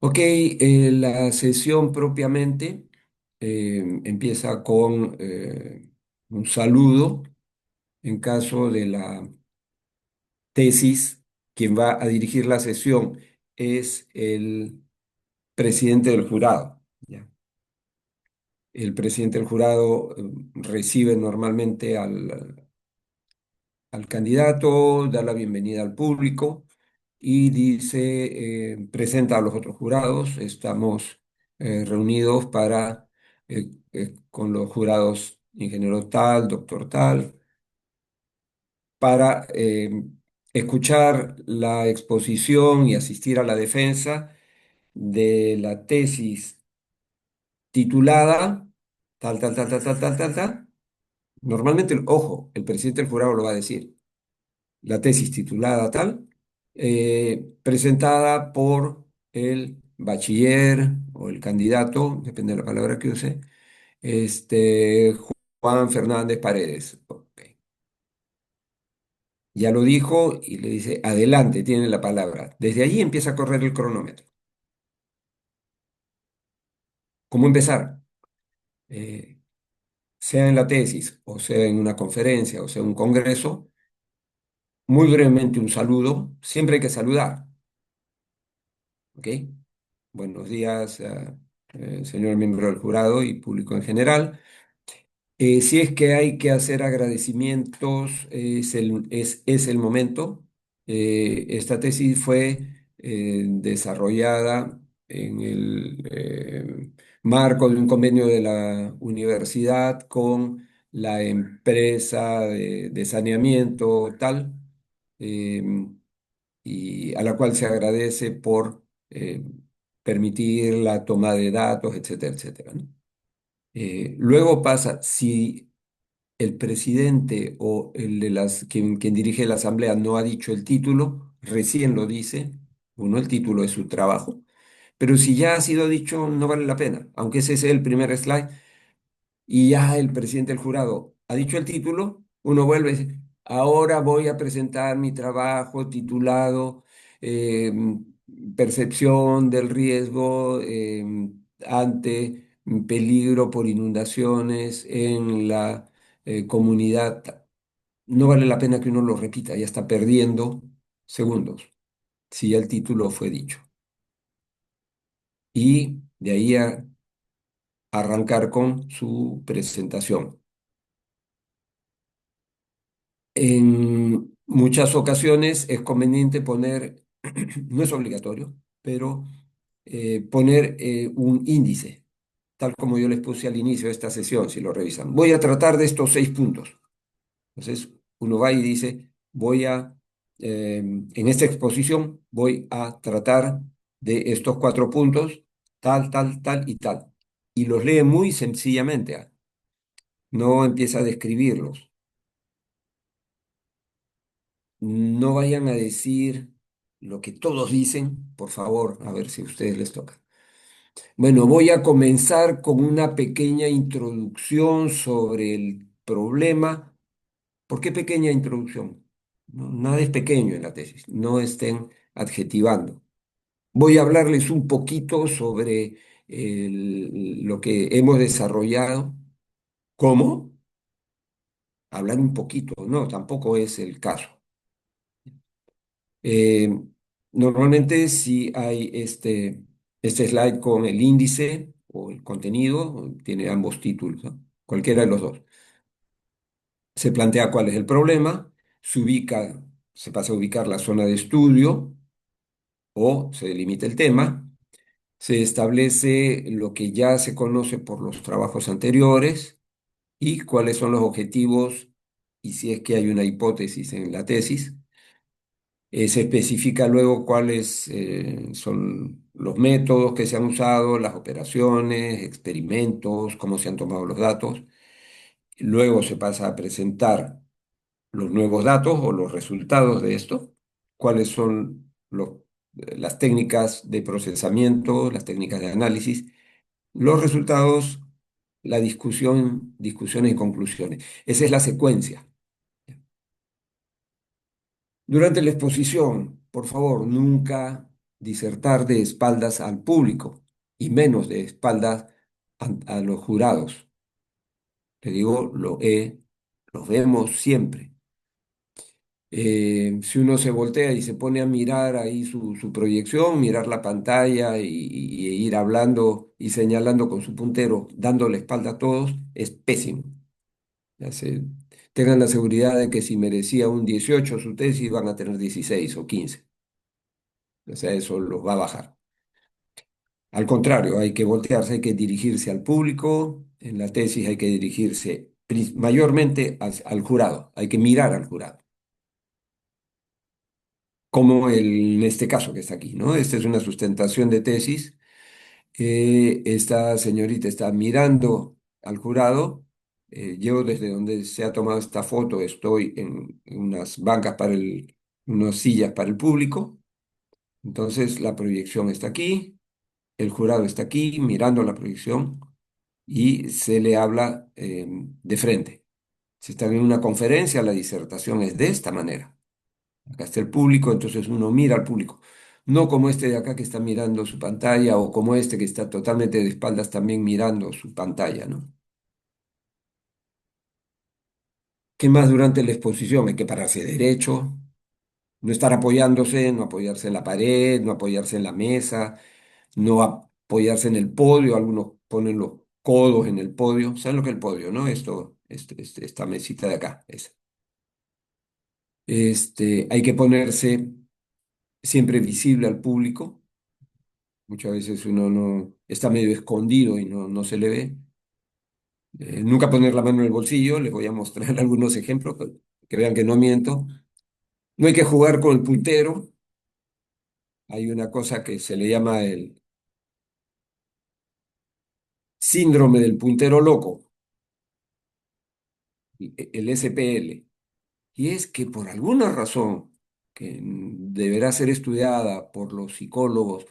Ok, la sesión propiamente empieza con un saludo. En caso de la tesis, quien va a dirigir la sesión es el presidente del jurado. ¿Ya? El presidente del jurado recibe normalmente al candidato, da la bienvenida al público y dice, presenta a los otros jurados, estamos reunidos con los jurados ingeniero tal, doctor tal, para escuchar la exposición y asistir a la defensa de la tesis titulada tal, tal, tal, tal, tal, tal, tal, tal. Normalmente, ojo, el presidente del jurado lo va a decir. La tesis titulada tal, presentada por el bachiller o el candidato, depende de la palabra que use, este, Juan Fernández Paredes. Ok. Ya lo dijo y le dice, adelante, tiene la palabra. Desde allí empieza a correr el cronómetro. ¿Cómo empezar? Eh, sea en la tesis, o sea en una conferencia, o sea en un congreso, muy brevemente un saludo. Siempre hay que saludar, ¿ok? Buenos días, señor miembro del jurado y público en general. Si es que hay que hacer agradecimientos, es el momento. Esta tesis fue desarrollada en el marco de un convenio de la universidad con la empresa de saneamiento tal, y a la cual se agradece por permitir la toma de datos, etcétera, etcétera, ¿no? Luego pasa, si el presidente o quien dirige la asamblea no ha dicho el título, recién lo dice, uno, el título es su trabajo, pero si ya ha sido dicho, no vale la pena, aunque ese sea el primer slide y ya el presidente del jurado ha dicho el título, uno vuelve y dice, ahora voy a presentar mi trabajo titulado eh, Percepción del riesgo ante peligro por inundaciones en la comunidad. No vale la pena que uno lo repita, ya está perdiendo segundos. si ya el título fue dicho. Y de ahí a arrancar con su presentación. En muchas ocasiones es conveniente poner, no es obligatorio, pero poner un índice, tal como yo les puse al inicio de esta sesión, si lo revisan. Voy a tratar de estos 6 puntos. Entonces, uno va y dice, en esta exposición voy a tratar de estos 4 puntos, tal, tal, tal y tal. Y los lee muy sencillamente, ¿ah? No empieza a describirlos. No vayan a decir lo que todos dicen, por favor, a ver si a ustedes les toca. Bueno, voy a comenzar con una pequeña introducción sobre el problema. ¿Por qué pequeña introducción? Nada es pequeño en la tesis, no estén adjetivando. Voy a hablarles un poquito sobre lo que hemos desarrollado. ¿Cómo? Hablar un poquito, no, tampoco es el caso. Eh, Normalmente si hay este slide con el índice o el contenido, tiene ambos títulos, ¿no? Cualquiera de los dos. Se plantea cuál es el problema, se pasa a ubicar la zona de estudio o se delimita el tema, se establece lo que ya se conoce por los trabajos anteriores y cuáles son los objetivos y si es que hay una hipótesis en la tesis. Se especifica luego cuáles son los métodos que se han usado, las operaciones, experimentos, cómo se han tomado los datos. Luego se pasa a presentar los nuevos datos o los resultados de esto, cuáles son las técnicas de procesamiento, las técnicas de análisis, los resultados, la discusión, discusiones y conclusiones. Esa es la secuencia. Durante la exposición, por favor, nunca disertar de espaldas al público y menos de espaldas a los jurados. Te digo, lo vemos siempre. Si uno se voltea y se pone a mirar ahí su proyección, mirar la pantalla y ir hablando y señalando con su puntero, dando la espalda a todos, es pésimo. Ya se- Tengan la seguridad de que si merecía un 18 su tesis, van a tener 16 o 15. O sea, eso los va a bajar. Al contrario, hay que voltearse, hay que dirigirse al público. En la tesis hay que dirigirse mayormente al jurado, hay que mirar al jurado. Como en este caso que está aquí, ¿no? Esta es una sustentación de tesis. Esta señorita está mirando al jurado. Yo desde donde se ha tomado esta foto estoy en unas bancas unas sillas para el público. Entonces la proyección está aquí, el jurado está aquí mirando la proyección y se le habla de frente. Si están en una conferencia, la disertación es de esta manera. Acá está el público, entonces uno mira al público. No como este de acá que está mirando su pantalla o como este que está totalmente de espaldas también mirando su pantalla, ¿no? ¿Qué más durante la exposición? Hay que pararse derecho, no estar apoyándose, no apoyarse en la pared, no apoyarse en la mesa, no apoyarse en el podio. Algunos ponen los codos en el podio. ¿Saben lo que es el podio, no? Esta mesita de acá. Hay que ponerse siempre visible al público. Muchas veces uno no está medio escondido y no se le ve. Nunca poner la mano en el bolsillo. Les voy a mostrar algunos ejemplos que vean que no miento. No hay que jugar con el puntero. Hay una cosa que se le llama el síndrome del puntero loco, el SPL. Y es que por alguna razón que deberá ser estudiada por los psicólogos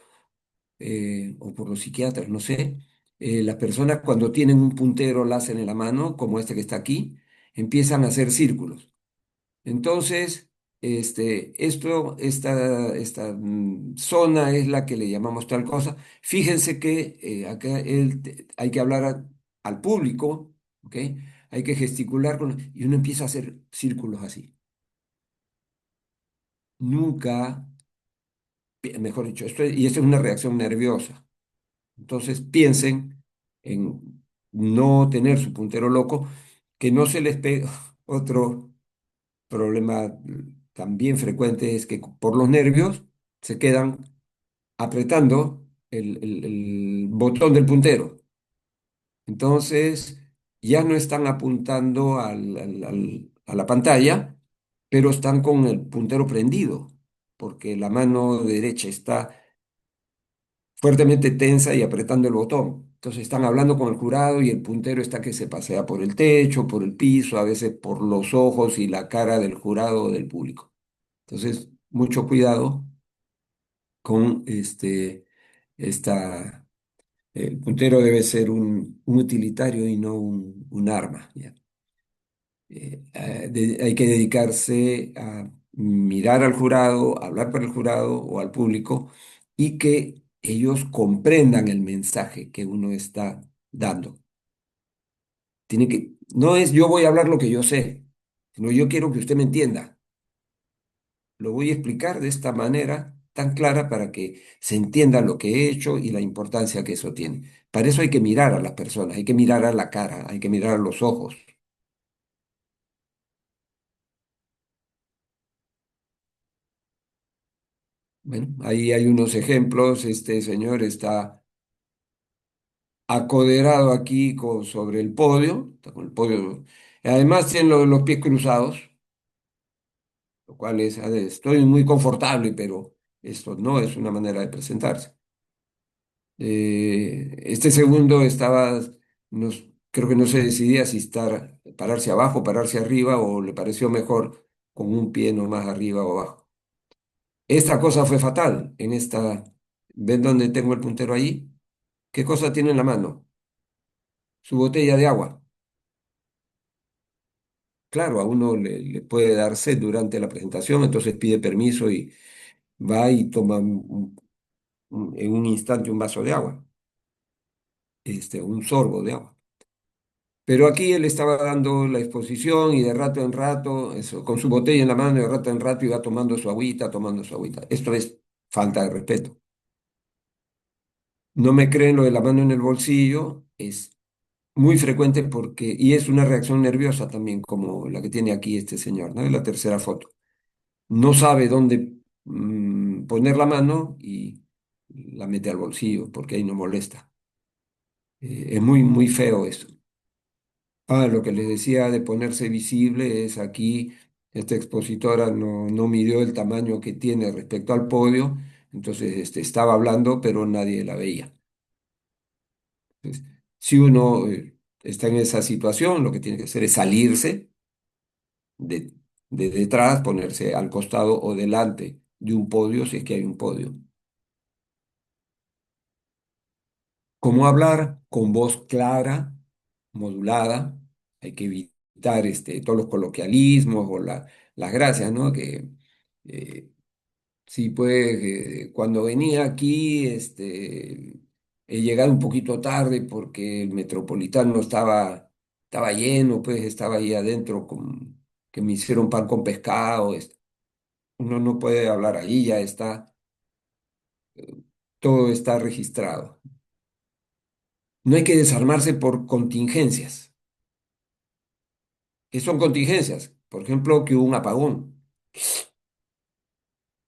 o por los psiquiatras, no sé, las personas cuando tienen un puntero láser en la mano, como este que está aquí, empiezan a hacer círculos. Entonces, esta zona es la que le llamamos tal cosa. Fíjense que acá hay que hablar al público, ¿ok? Hay que gesticular y uno empieza a hacer círculos así. Nunca mejor dicho, y esto es una reacción nerviosa. Entonces piensen en no tener su puntero loco, que no se les pega. Otro problema también frecuente es que por los nervios se quedan apretando el botón del puntero. Entonces ya no están apuntando a la pantalla, pero están con el puntero prendido, porque la mano derecha está fuertemente tensa y apretando el botón. Entonces están hablando con el jurado y el puntero está que se pasea por el techo, por el piso, a veces por los ojos y la cara del jurado o del público. Entonces, mucho cuidado con esta. El puntero debe ser un utilitario y no un arma. ¿Ya? Hay que dedicarse a mirar al jurado, hablar para el jurado o al público y que ellos comprendan el mensaje que uno está dando. No es yo voy a hablar lo que yo sé, sino yo quiero que usted me entienda. Lo voy a explicar de esta manera tan clara para que se entienda lo que he hecho y la importancia que eso tiene. Para eso hay que mirar a las personas, hay que mirar a la cara, hay que mirar a los ojos. Bueno, ahí hay unos ejemplos. Este señor está acoderado aquí sobre el podio, está con el podio. Además tiene los pies cruzados, lo cual estoy muy confortable, pero esto no es una manera de presentarse. Este segundo creo que no se decidía si pararse abajo, pararse arriba, o le pareció mejor con un pie nomás arriba o abajo. Esta cosa fue fatal ¿ven dónde tengo el puntero ahí? ¿Qué cosa tiene en la mano? Su botella de agua. Claro, a uno le puede dar sed durante la presentación, entonces pide permiso y va y toma en un instante un vaso de agua, un sorbo de agua. Pero aquí él estaba dando la exposición y de rato en rato, eso, con su botella en la mano, de rato en rato iba tomando su agüita, tomando su agüita. Esto es falta de respeto. No me creen lo de la mano en el bolsillo, es muy frecuente y es una reacción nerviosa también, como la que tiene aquí este señor, ¿no? Es la tercera foto. No sabe dónde poner la mano y la mete al bolsillo porque ahí no molesta. Es muy, muy feo eso. Lo que les decía de ponerse visible es aquí, esta expositora no midió el tamaño que tiene respecto al podio, entonces estaba hablando, pero nadie la veía. Entonces, si uno está en esa situación, lo que tiene que hacer es salirse de, de detrás, ponerse al costado o delante de un podio, si es que hay un podio. Cómo hablar con voz clara, modulada. Hay que evitar todos los coloquialismos o las gracias, ¿no? Eh, sí, pues cuando venía aquí, he llegado un poquito tarde porque el metropolitano estaba lleno, pues estaba ahí adentro que me hicieron pan con pescado. Uno no puede hablar ahí, ya está, todo está registrado. No hay que desarmarse por contingencias. ¿Qué son contingencias? Por ejemplo, que hubo un apagón.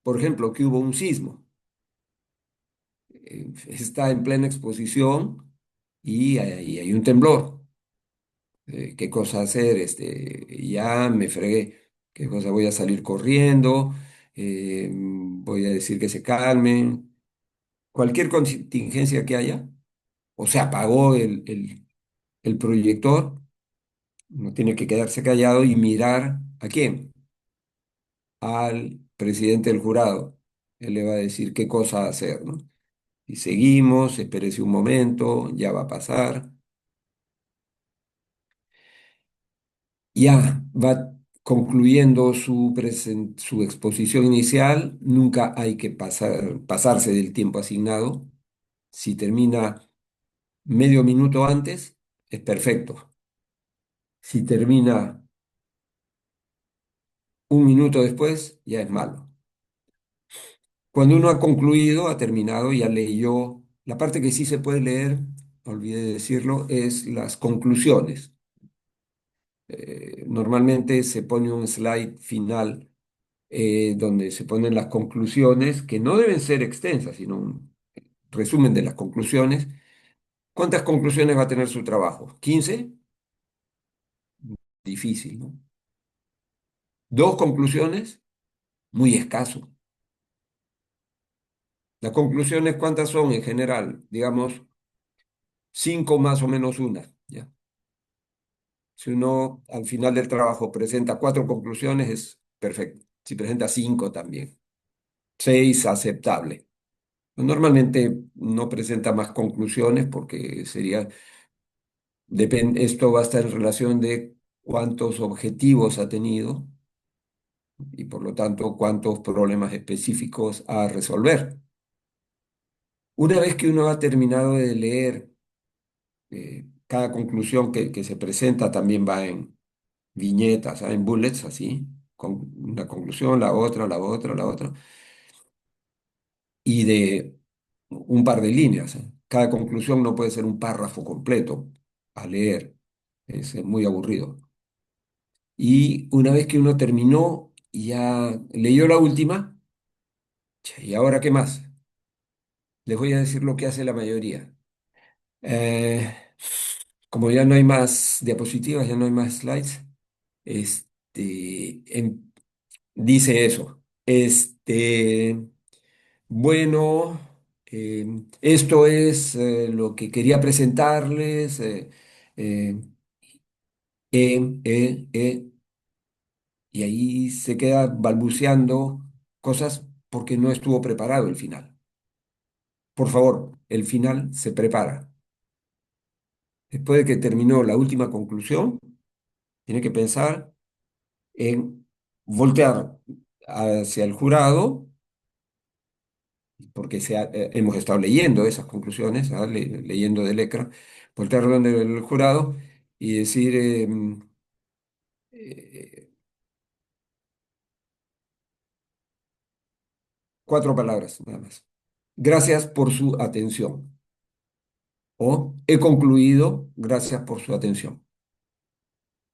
Por ejemplo, que hubo un sismo. Está en plena exposición y hay un temblor. ¿Qué cosa hacer? Ya me fregué. ¿Qué cosa voy a salir corriendo? Voy a decir que se calmen. Cualquier contingencia que haya, o se apagó el proyector, uno tiene que quedarse callado y mirar a quién, al presidente del jurado. Él le va a decir qué cosa hacer, ¿no? Y seguimos, espérese un momento, ya va a pasar. Ya va concluyendo su exposición inicial. Nunca hay que pasarse del tiempo asignado. Si termina medio minuto antes, es perfecto. Si termina un minuto después, ya es malo. Cuando uno ha concluido, ha terminado, ya leyó, la parte que sí se puede leer, olvidé decirlo, es las conclusiones. Normalmente se pone un slide final donde se ponen las conclusiones, que no deben ser extensas, sino un resumen de las conclusiones. ¿Cuántas conclusiones va a tener su trabajo? ¿15? Difícil, ¿no? ¿Dos conclusiones? Muy escaso. ¿Las conclusiones cuántas son en general? Digamos, cinco más o menos una, ¿ya? Si uno al final del trabajo presenta cuatro conclusiones, es perfecto. Si presenta cinco también. Seis, aceptable. Normalmente no presenta más conclusiones porque sería, esto va a estar en relación de cuántos objetivos ha tenido y por lo tanto cuántos problemas específicos a resolver. Una vez que uno ha terminado de leer cada conclusión que se presenta, también va en viñetas, ¿ah? En bullets, así, con una conclusión, la otra, la otra, la otra, y de un par de líneas. Cada conclusión no puede ser un párrafo completo a leer, es muy aburrido. Y una vez que uno terminó y ya leyó la última, che, ¿y ahora qué más? Les voy a decir lo que hace la mayoría. Eh, Como ya no hay más diapositivas, ya no hay más slides, dice eso. Bueno, esto es lo que quería presentarles. Eh, eh, eh, y ahí se queda balbuceando cosas porque no estuvo preparado el final. Por favor, el final se prepara. Después de que terminó la última conclusión, tiene que pensar en voltear hacia el jurado, porque hemos estado leyendo esas conclusiones, ¿ah? Leyendo de Lecra, voltear donde el jurado y decir eh, cuatro palabras nada más. Gracias por su atención. O he concluido, gracias por su atención.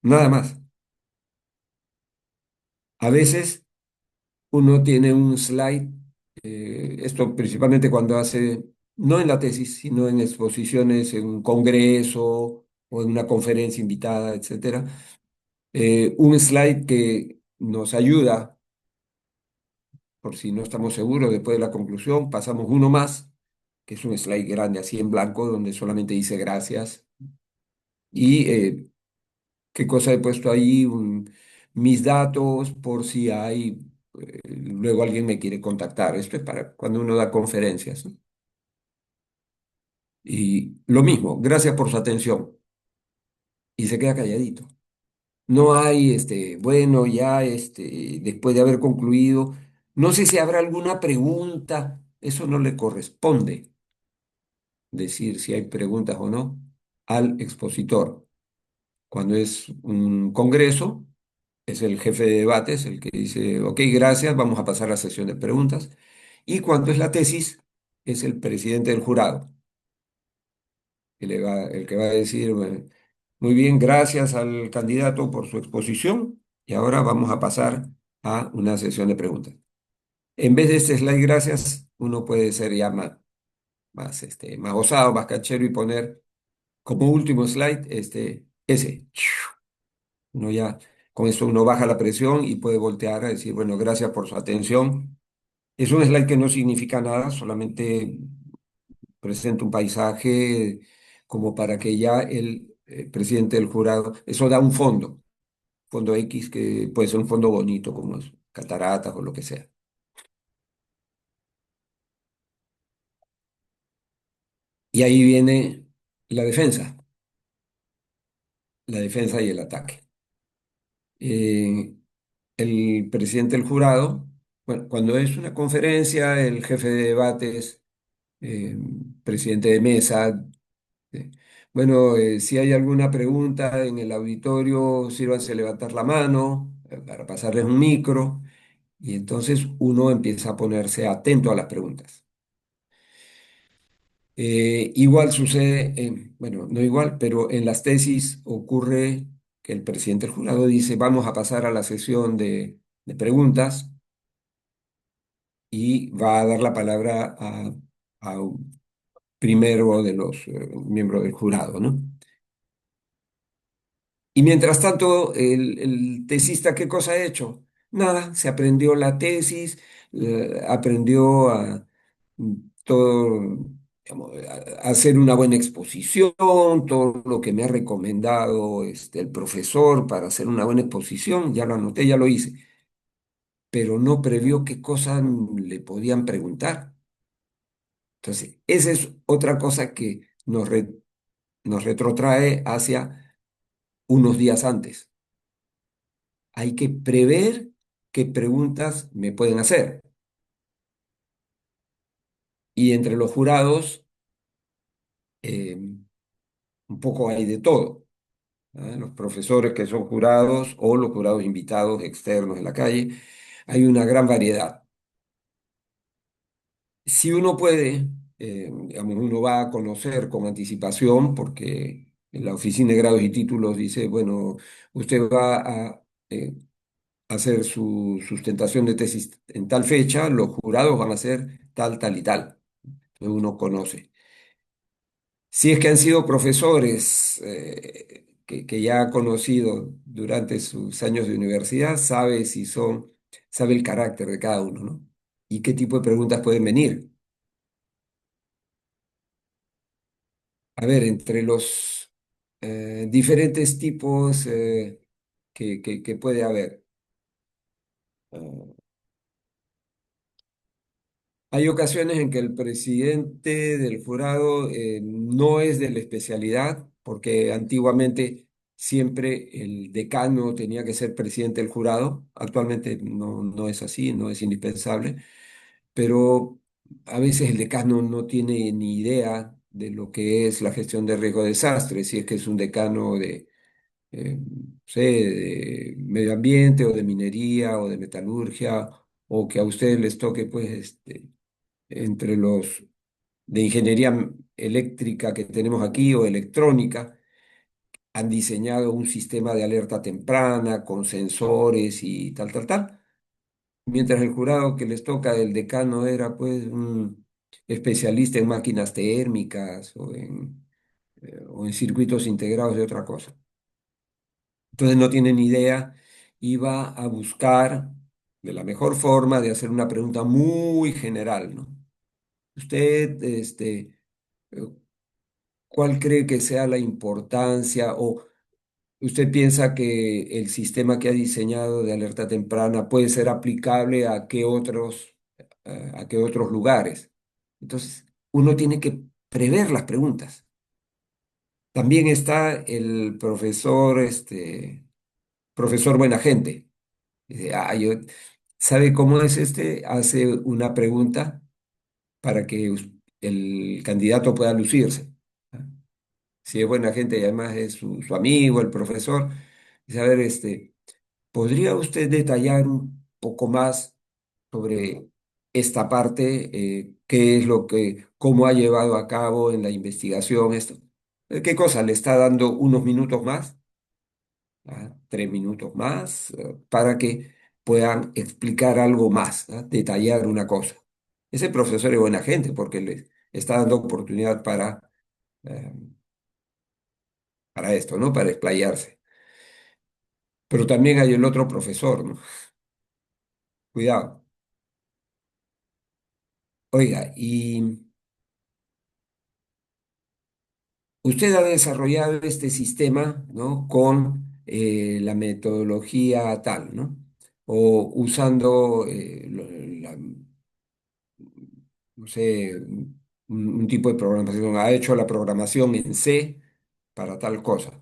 Nada más. A veces uno tiene un slide, esto principalmente cuando hace, no en la tesis, sino en exposiciones, en un congreso o en una conferencia invitada, etcétera. Un slide que nos ayuda, por si no estamos seguros después de la conclusión, pasamos uno más, que es un slide grande así en blanco, donde solamente dice gracias. Y qué cosa he puesto ahí, mis datos por si hay, luego alguien me quiere contactar. Esto es para cuando uno da conferencias, ¿no? Y lo mismo, gracias por su atención. Y se queda calladito. No hay, bueno, ya, después de haber concluido, no sé si habrá alguna pregunta, eso no le corresponde decir si hay preguntas o no al expositor. Cuando es un congreso, es el jefe de debates el que dice, ok, gracias, vamos a pasar a la sesión de preguntas. Y cuando es la tesis, es el presidente del jurado, el que va a decir, bueno, muy bien, gracias al candidato por su exposición y ahora vamos a pasar a una sesión de preguntas. En vez de este slide, gracias, uno puede ser ya más osado, más canchero y poner como último slide ese. Uno ya, con esto uno baja la presión y puede voltear a decir, bueno, gracias por su atención. Es un slide que no significa nada, solamente presenta un paisaje como para que ya el presidente del jurado, eso da un fondo X que puede ser un fondo bonito como es cataratas o lo que sea. Y ahí viene la la defensa y el ataque. Eh, el presidente del jurado, bueno, cuando es una conferencia, el jefe de debates, eh, presidente de mesa, bueno, si hay alguna pregunta en el auditorio, sírvanse a levantar la mano para pasarles un micro. Y entonces uno empieza a ponerse atento a las preguntas. Igual sucede, bueno, no igual, pero en las tesis ocurre que el presidente del jurado dice, vamos a pasar a la sesión de preguntas y va a dar la palabra a un primero de los miembros del jurado, ¿no? Y mientras tanto, el tesista, ¿qué cosa ha hecho? Nada, se aprendió la tesis, aprendió a todo, digamos, a hacer una buena exposición, todo lo que me ha recomendado el profesor para hacer una buena exposición, ya lo anoté, ya lo hice, pero no previó qué cosas le podían preguntar. Entonces, esa es otra cosa que nos retrotrae hacia unos días antes. Hay que prever qué preguntas me pueden hacer. Y entre los jurados, eh, un poco hay de todo. ¿Ah? Los profesores que son jurados o los jurados invitados externos en la calle, hay una gran variedad. Si uno puede, digamos, uno va a conocer con anticipación, porque en la oficina de grados y títulos dice, bueno, usted va a hacer su sustentación de tesis en tal fecha, los jurados van a hacer tal, tal y tal. Entonces uno conoce. Si es que han sido profesores que ya ha conocido durante sus años de universidad, sabe si son, sabe el carácter de cada uno, ¿no? Y qué tipo de preguntas pueden venir. A ver, entre los diferentes tipos que puede haber. eh, Hay ocasiones en que el presidente del jurado no es de la especialidad, porque antiguamente siempre el decano tenía que ser presidente del jurado. Actualmente no es así, no es indispensable, pero a veces el decano no tiene ni idea de lo que es la gestión de riesgo de desastre, si es que es un decano de, no sé, de medio ambiente o de minería o de metalurgia, o que a ustedes les toque, pues, entre los de ingeniería eléctrica que tenemos aquí o electrónica, han diseñado un sistema de alerta temprana con sensores y tal, tal, tal. Mientras el jurado que les toca el decano era pues un especialista en máquinas térmicas o en circuitos integrados de otra cosa. Entonces no tienen idea, iba a buscar de la mejor forma de hacer una pregunta muy general, ¿no? Usted, eh, ¿cuál cree que sea la importancia o usted piensa que el sistema que ha diseñado de alerta temprana puede ser aplicable a qué otros lugares? Entonces, uno tiene que prever las preguntas. También está el profesor, profesor buena gente. Dice, ¿sabe cómo es este? Hace una pregunta para que el candidato pueda lucirse. ¿Ah? Si es buena gente y además es su amigo, el profesor, dice, a ver, ¿podría usted detallar un poco más sobre esta parte? ¿Qué es cómo ha llevado a cabo en la investigación esto? ¿Qué cosa? ¿Le está dando unos minutos más? ¿Ah? 3 minutos más, para que puedan explicar algo más, ¿ah? Detallar una cosa. Ese profesor es buena gente porque le está dando oportunidad eh, para esto, ¿no? Para explayarse. Pero también hay el otro profesor, ¿no? Cuidado. Oiga, y usted ha desarrollado este sistema, ¿no? Con la metodología tal, ¿no? O usando, no sé, un tipo de programación. Ha hecho la programación en C para tal cosa.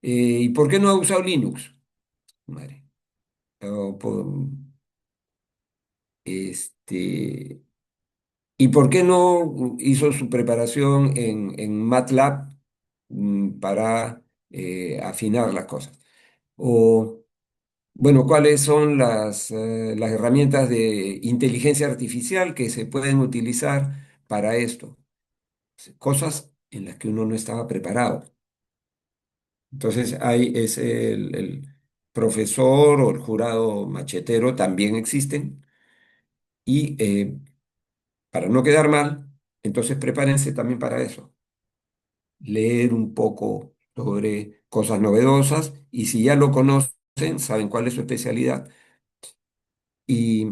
¿Y por qué no ha usado Linux? Madre. O este, ¿Y por qué no hizo su preparación en MATLAB para afinar las cosas? O Bueno, ¿cuáles son las herramientas de inteligencia artificial que se pueden utilizar para esto? Cosas en las que uno no estaba preparado. Entonces, hay es el profesor o el jurado machetero también existen y para no quedar mal, entonces prepárense también para eso. Leer un poco sobre cosas novedosas y si ya lo conocen, saben cuál es su especialidad. Y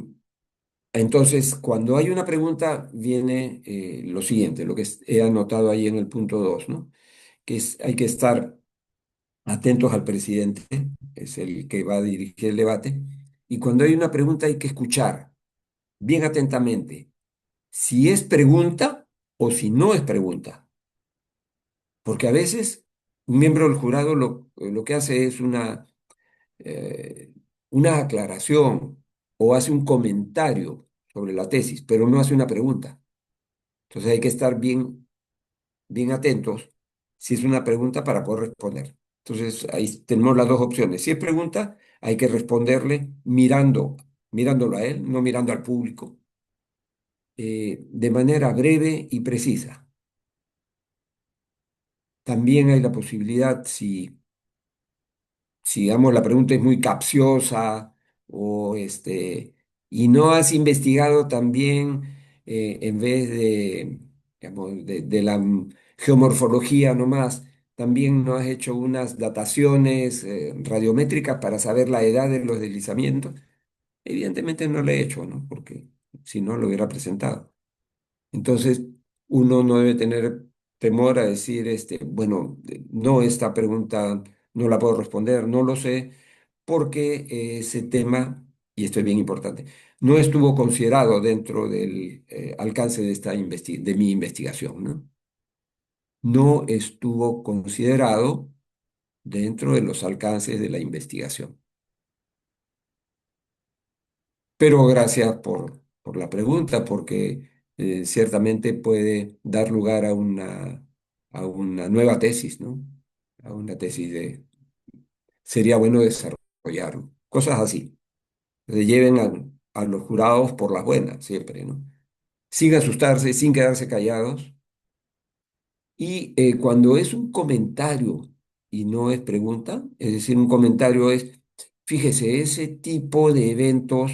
entonces, cuando hay una pregunta, viene lo siguiente, lo que he anotado ahí en el punto 2, ¿no? Que es, hay que estar atentos al presidente, es el que va a dirigir el debate, y cuando hay una pregunta hay que escuchar bien atentamente si es pregunta o si no es pregunta, porque a veces un miembro del jurado lo que hace es eh, una aclaración o hace un comentario sobre la tesis, pero no hace una pregunta. Entonces hay que estar bien atentos si es una pregunta para poder responder. Entonces ahí tenemos las dos opciones. Si es pregunta, hay que responderle mirándolo a él, no mirando al público, de manera breve y precisa. También hay la posibilidad, si digamos, la pregunta es muy capciosa o y no has investigado también en vez de, digamos, de la geomorfología nomás, también no has hecho unas dataciones radiométricas para saber la edad de los deslizamientos. Evidentemente no lo he hecho, ¿no? Porque si no lo hubiera presentado. Entonces, uno no debe tener temor a decir, bueno, no, esta pregunta no la puedo responder, no lo sé, porque ese tema, y esto es bien importante, no estuvo considerado dentro del alcance de de mi investigación, ¿no? No estuvo considerado dentro de los alcances de la investigación. Pero gracias por la pregunta, porque ciertamente puede dar lugar a una nueva tesis, ¿no? A una tesis sería bueno desarrollarlo. Cosas así. Lleven a los jurados por las buenas, siempre, ¿no? Sin asustarse, sin quedarse callados. Y cuando es un comentario y no es pregunta, es decir, un comentario es, fíjese, ese tipo de eventos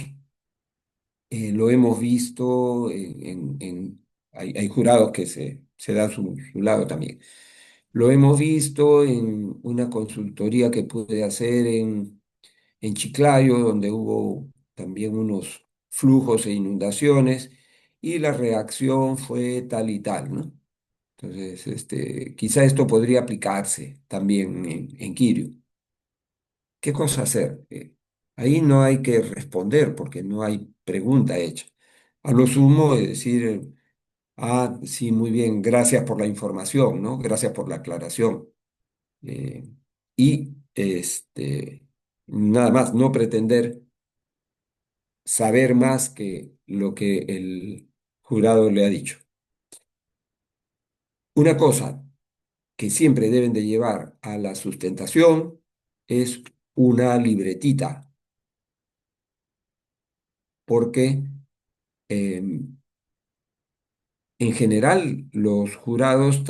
lo hemos visto hay jurados que se dan su lado también. Lo hemos visto en una consultoría que pude hacer en Chiclayo, donde hubo también unos flujos e inundaciones, y la reacción fue tal y tal, ¿no? Entonces, quizá esto podría aplicarse también en Quirino. ¿Qué cosa hacer? Ahí no hay que responder porque no hay pregunta hecha. A lo sumo es decir, sí, muy bien, gracias por la información, ¿no? Gracias por la aclaración. Eh, y nada más, no pretender saber más que lo que el jurado le ha dicho. Una cosa que siempre deben de llevar a la sustentación es una libretita, porque em, en general, los jurados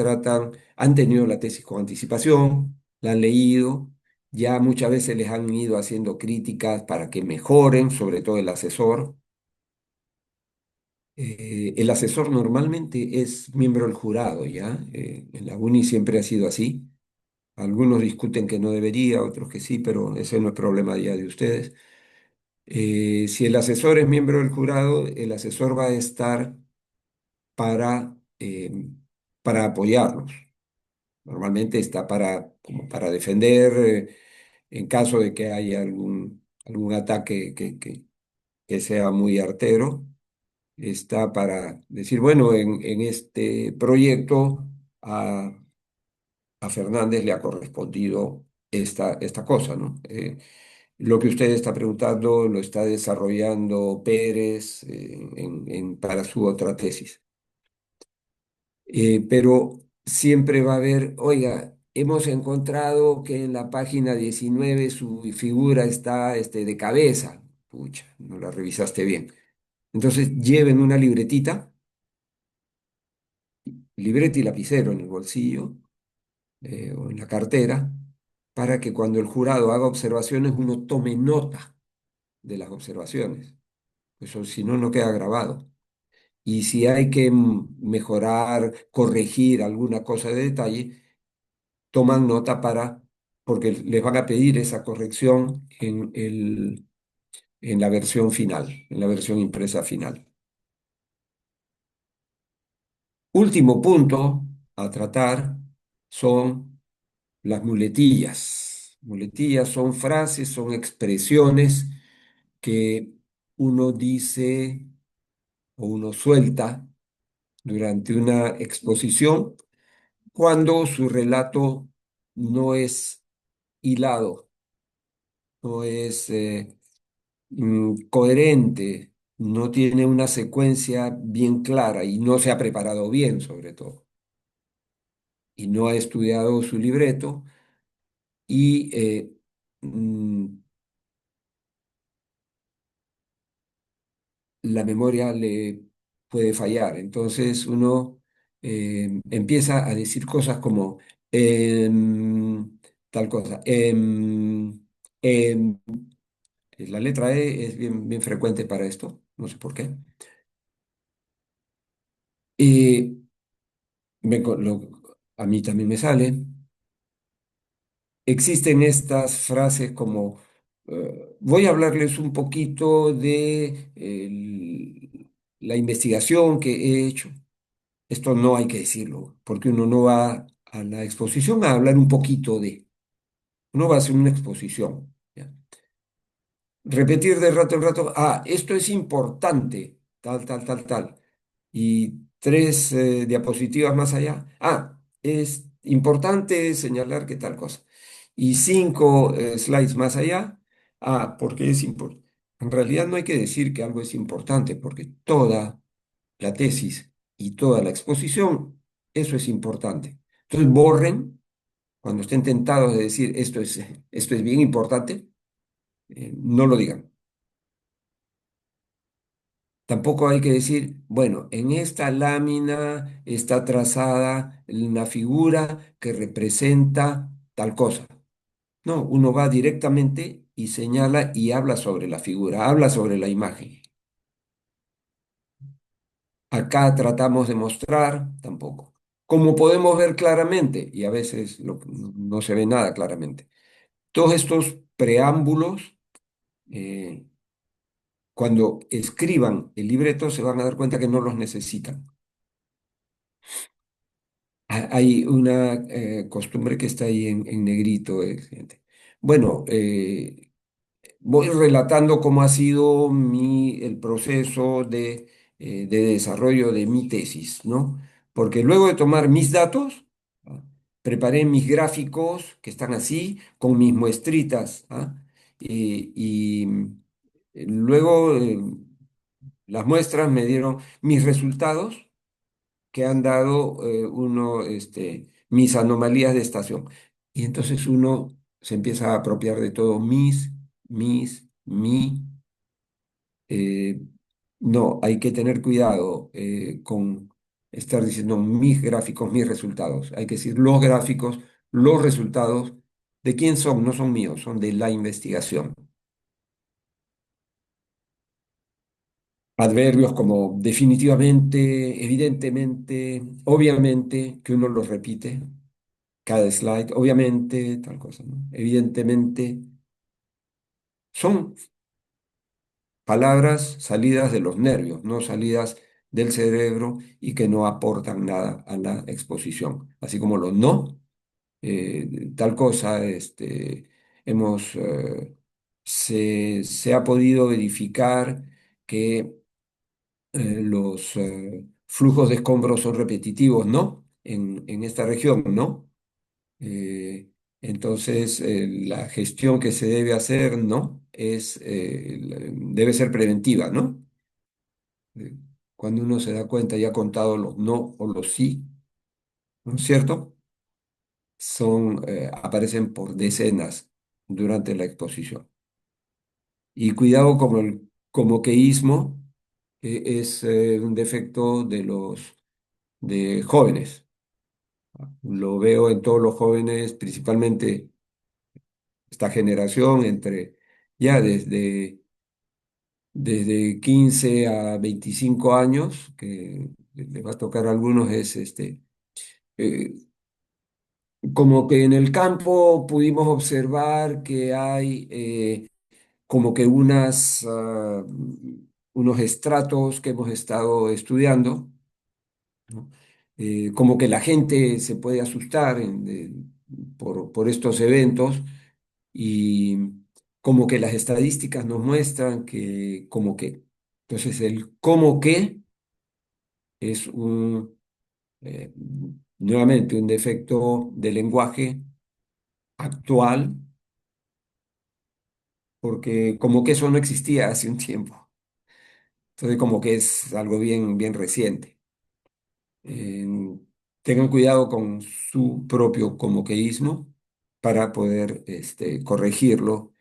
han tenido la tesis con anticipación, la han leído, ya muchas veces les han ido haciendo críticas para que mejoren, sobre todo el asesor. El asesor normalmente es miembro del jurado, ¿ya? En la UNI siempre ha sido así. Algunos discuten que no debería, otros que sí, pero ese no es problema ya de ustedes. Si el asesor es miembro del jurado, el asesor va a estar para, para apoyarlos. Normalmente está como para defender en caso de que haya algún ataque que sea muy artero. Está para decir, bueno, en este proyecto a Fernández le ha correspondido esta cosa, ¿no? Lo que usted está preguntando lo está desarrollando Pérez para su otra tesis. Pero siempre va a haber, oiga, hemos encontrado que en la página 19 su figura está de cabeza. Pucha, no la revisaste bien. Entonces lleven una libretita, libreta y lapicero en el bolsillo o en la cartera, para que cuando el jurado haga observaciones uno tome nota de las observaciones. Eso si no, no queda grabado. Y si hay que mejorar, corregir alguna cosa de detalle, toman nota porque les van a pedir esa corrección en la versión final, en la versión impresa final. Último punto a tratar son las muletillas. Muletillas son frases, son expresiones que uno dice o uno suelta durante una exposición cuando su relato no es hilado, no es coherente, no tiene una secuencia bien clara y no se ha preparado bien, sobre todo, y no ha estudiado su libreto y mm, la memoria le puede fallar. Entonces uno empieza a decir cosas como tal cosa. Em, la letra E es bien, bien frecuente para esto, no sé por qué. Y a mí también me sale. Existen estas frases como, voy a hablarles un poquito de la investigación que he hecho. Esto no hay que decirlo, porque uno no va a la exposición a hablar un poquito de, uno va a hacer una exposición. ¿Ya? Repetir de rato en rato, esto es importante, tal, tal, tal, tal. Y tres diapositivas más allá, es importante señalar que tal cosa. Y cinco slides más allá, porque es importante. En realidad no hay que decir que algo es importante, porque toda la tesis y toda la exposición, eso es importante. Entonces borren, cuando estén tentados de decir esto es bien importante, no lo digan. Tampoco hay que decir, bueno, en esta lámina está trazada una figura que representa tal cosa. No, uno va directamente y señala y habla sobre la figura, habla sobre la imagen. Acá tratamos de mostrar, tampoco. Como podemos ver claramente, y a veces no se ve nada claramente, todos estos preámbulos, eh, cuando escriban el libreto, se van a dar cuenta que no los necesitan. Hay una costumbre que está ahí en negrito, gente. Bueno, voy relatando cómo ha sido el proceso de desarrollo de mi tesis, ¿no? Porque luego de tomar mis datos, ¿ah? Preparé mis gráficos que están así, con mis muestritas, ¿ah? Y luego las muestras me dieron mis resultados que han dado mis anomalías de estación. Y entonces uno se empieza a apropiar de todo, mi. eh, no, hay que tener cuidado con estar diciendo mis gráficos, mis resultados. Hay que decir los gráficos, los resultados. ¿De quién son? No son míos, son de la investigación. Adverbios como definitivamente, evidentemente, obviamente, que uno los repite cada slide, obviamente, tal cosa, ¿no? Evidentemente, son palabras salidas de los nervios, no salidas del cerebro y que no aportan nada a la exposición. Así como los no, tal cosa, hemos, se ha podido verificar que los flujos de escombros son repetitivos, ¿no? En esta región, ¿no? Eh, entonces, la gestión que se debe hacer, ¿no? Debe ser preventiva, ¿no? Eh, Cuando uno se da cuenta y ha contado los no o los sí, ¿no es cierto? aparecen por decenas durante la exposición. Y cuidado como el comoqueísmo, que es un defecto de jóvenes. Lo veo en todos los jóvenes, principalmente esta generación, ya desde 15 a 25 años, que les va a tocar a algunos, eh, como que en el campo pudimos observar que hay como que unos estratos que hemos estado estudiando, ¿no? Como que la gente se puede asustar por estos eventos y como que las estadísticas nos muestran que como que, entonces el como que es eh, nuevamente un defecto del lenguaje actual, porque como que eso no existía hace un tiempo. Entonces como que es algo bien, bien reciente. Eh, Tengan cuidado con su propio comoqueísmo para poder corregirlo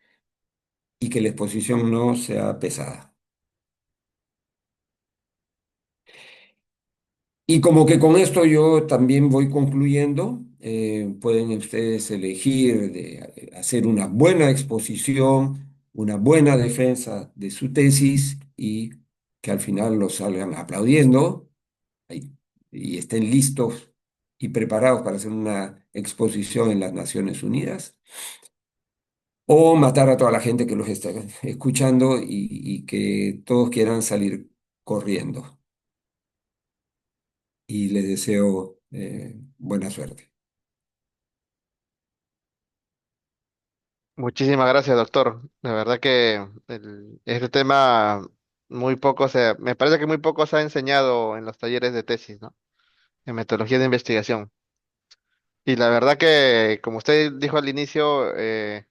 y que la exposición no sea pesada. Y como que con esto yo también voy concluyendo, pueden ustedes elegir de hacer una buena exposición, una buena defensa de su tesis y que al final lo salgan aplaudiendo y, y estén listos y preparados para hacer una exposición en las Naciones Unidas, o matar a toda la gente que los está escuchando y que todos quieran salir corriendo. Y les deseo buena suerte. Muchísimas gracias, doctor. La verdad que este tema muy poco me parece que muy poco se ha enseñado en los talleres de tesis, ¿no? En metodología de investigación. Y la verdad que, como usted dijo al inicio, ¿de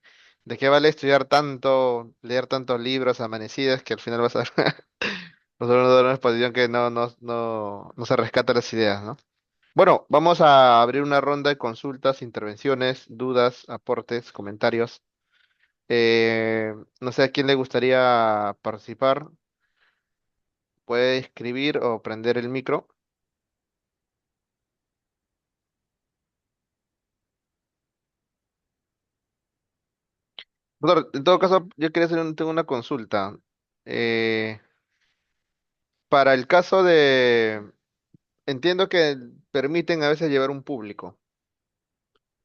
qué vale estudiar tanto, leer tantos libros amanecidas que al final vas a nos va a dar una exposición que no se rescata las ideas, ¿no? Bueno, vamos a abrir una ronda de consultas, intervenciones, dudas, aportes, comentarios. No sé a quién le gustaría participar. Puede escribir o prender el micro. Doctor, en todo caso, yo quería tengo una consulta. Eh, para el caso entiendo que permiten a veces llevar un público.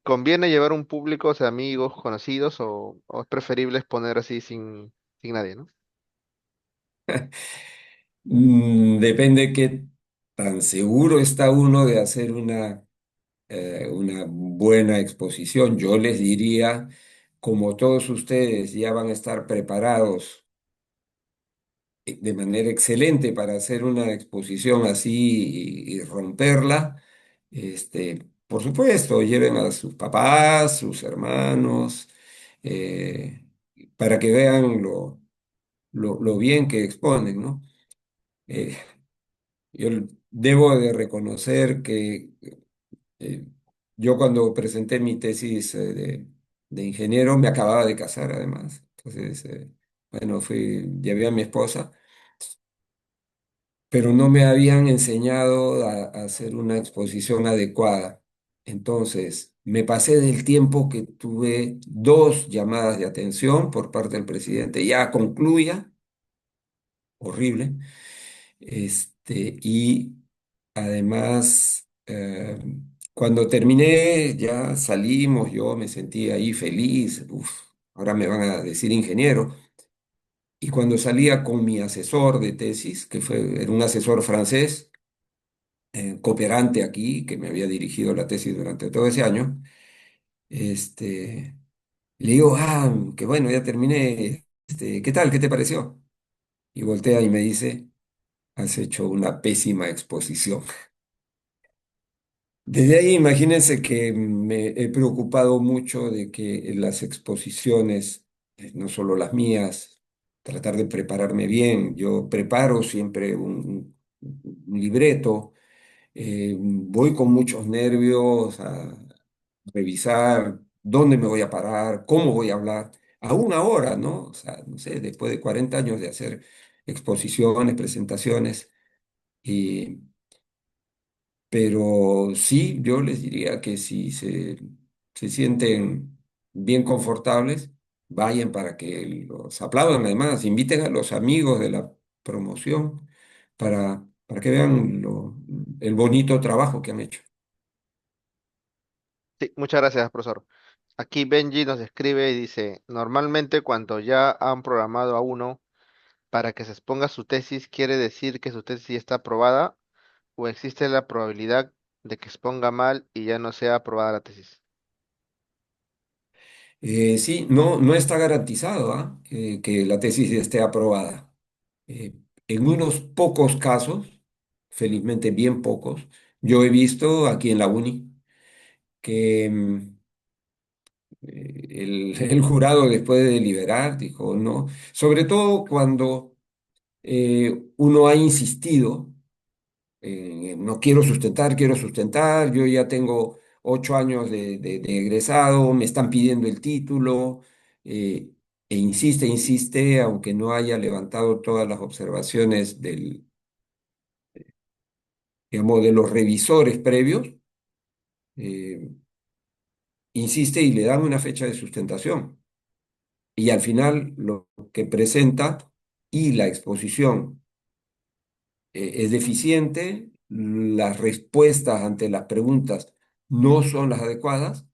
¿Conviene llevar un público, o sea, amigos, conocidos, o es preferible exponer así sin nadie, ¿no? Depende qué tan seguro está uno de hacer una buena exposición. Yo les diría, como todos ustedes ya van a estar preparados de manera excelente para hacer una exposición así y romperla, por supuesto, lleven a sus papás, sus hermanos, eh, para que vean lo bien que exponen, ¿no? Eh, yo debo de reconocer que eh, yo cuando presenté mi tesis de ingeniero me acababa de casar además. Entonces, bueno, llevé a mi esposa, pero no me habían enseñado a hacer una exposición adecuada. Entonces, me pasé del tiempo que tuve dos llamadas de atención por parte del presidente. Ya concluya, horrible. Y además, cuando terminé, ya salimos, yo me sentí ahí feliz. Uf, ahora me van a decir ingeniero. Y cuando salía con mi asesor de tesis, era un asesor francés, cooperante aquí, que me había dirigido la tesis durante todo ese año, este, le digo, qué bueno, ya terminé. ¿Qué tal? ¿Qué te pareció? Y voltea y me dice, has hecho una pésima exposición. Desde ahí, imagínense que me he preocupado mucho de que en las exposiciones, no solo las mías, tratar de prepararme bien. Yo preparo siempre un libreto, voy con muchos nervios revisar dónde me voy a parar, cómo voy a hablar, a una hora, ¿no? O sea, no sé, después de 40 años de hacer exposiciones, presentaciones, y, pero sí, yo les diría que si se sienten bien confortables, vayan para que los aplaudan, además, inviten a los amigos de la promoción para que vean el bonito trabajo que han hecho. Sí, muchas gracias, profesor. Aquí Benji nos escribe y dice, normalmente cuando ya han programado a uno para que se exponga su tesis, ¿quiere decir que su tesis ya está aprobada o existe la probabilidad de que exponga mal y ya no sea aprobada la tesis? Sí, no está garantizado, ¿ah? Que la tesis esté aprobada. Eh, en unos pocos casos, felizmente bien pocos, yo he visto aquí en la uni que el jurado después de deliberar dijo no, sobre todo cuando uno ha insistido. No quiero sustentar, yo ya tengo 8 años de egresado, me están pidiendo el título, eh, insiste, aunque no haya levantado todas las observaciones digamos, de los revisores previos, eh, insiste y le dan una fecha de sustentación. Y al final lo que presenta y la exposición es deficiente, las respuestas ante las preguntas no son las adecuadas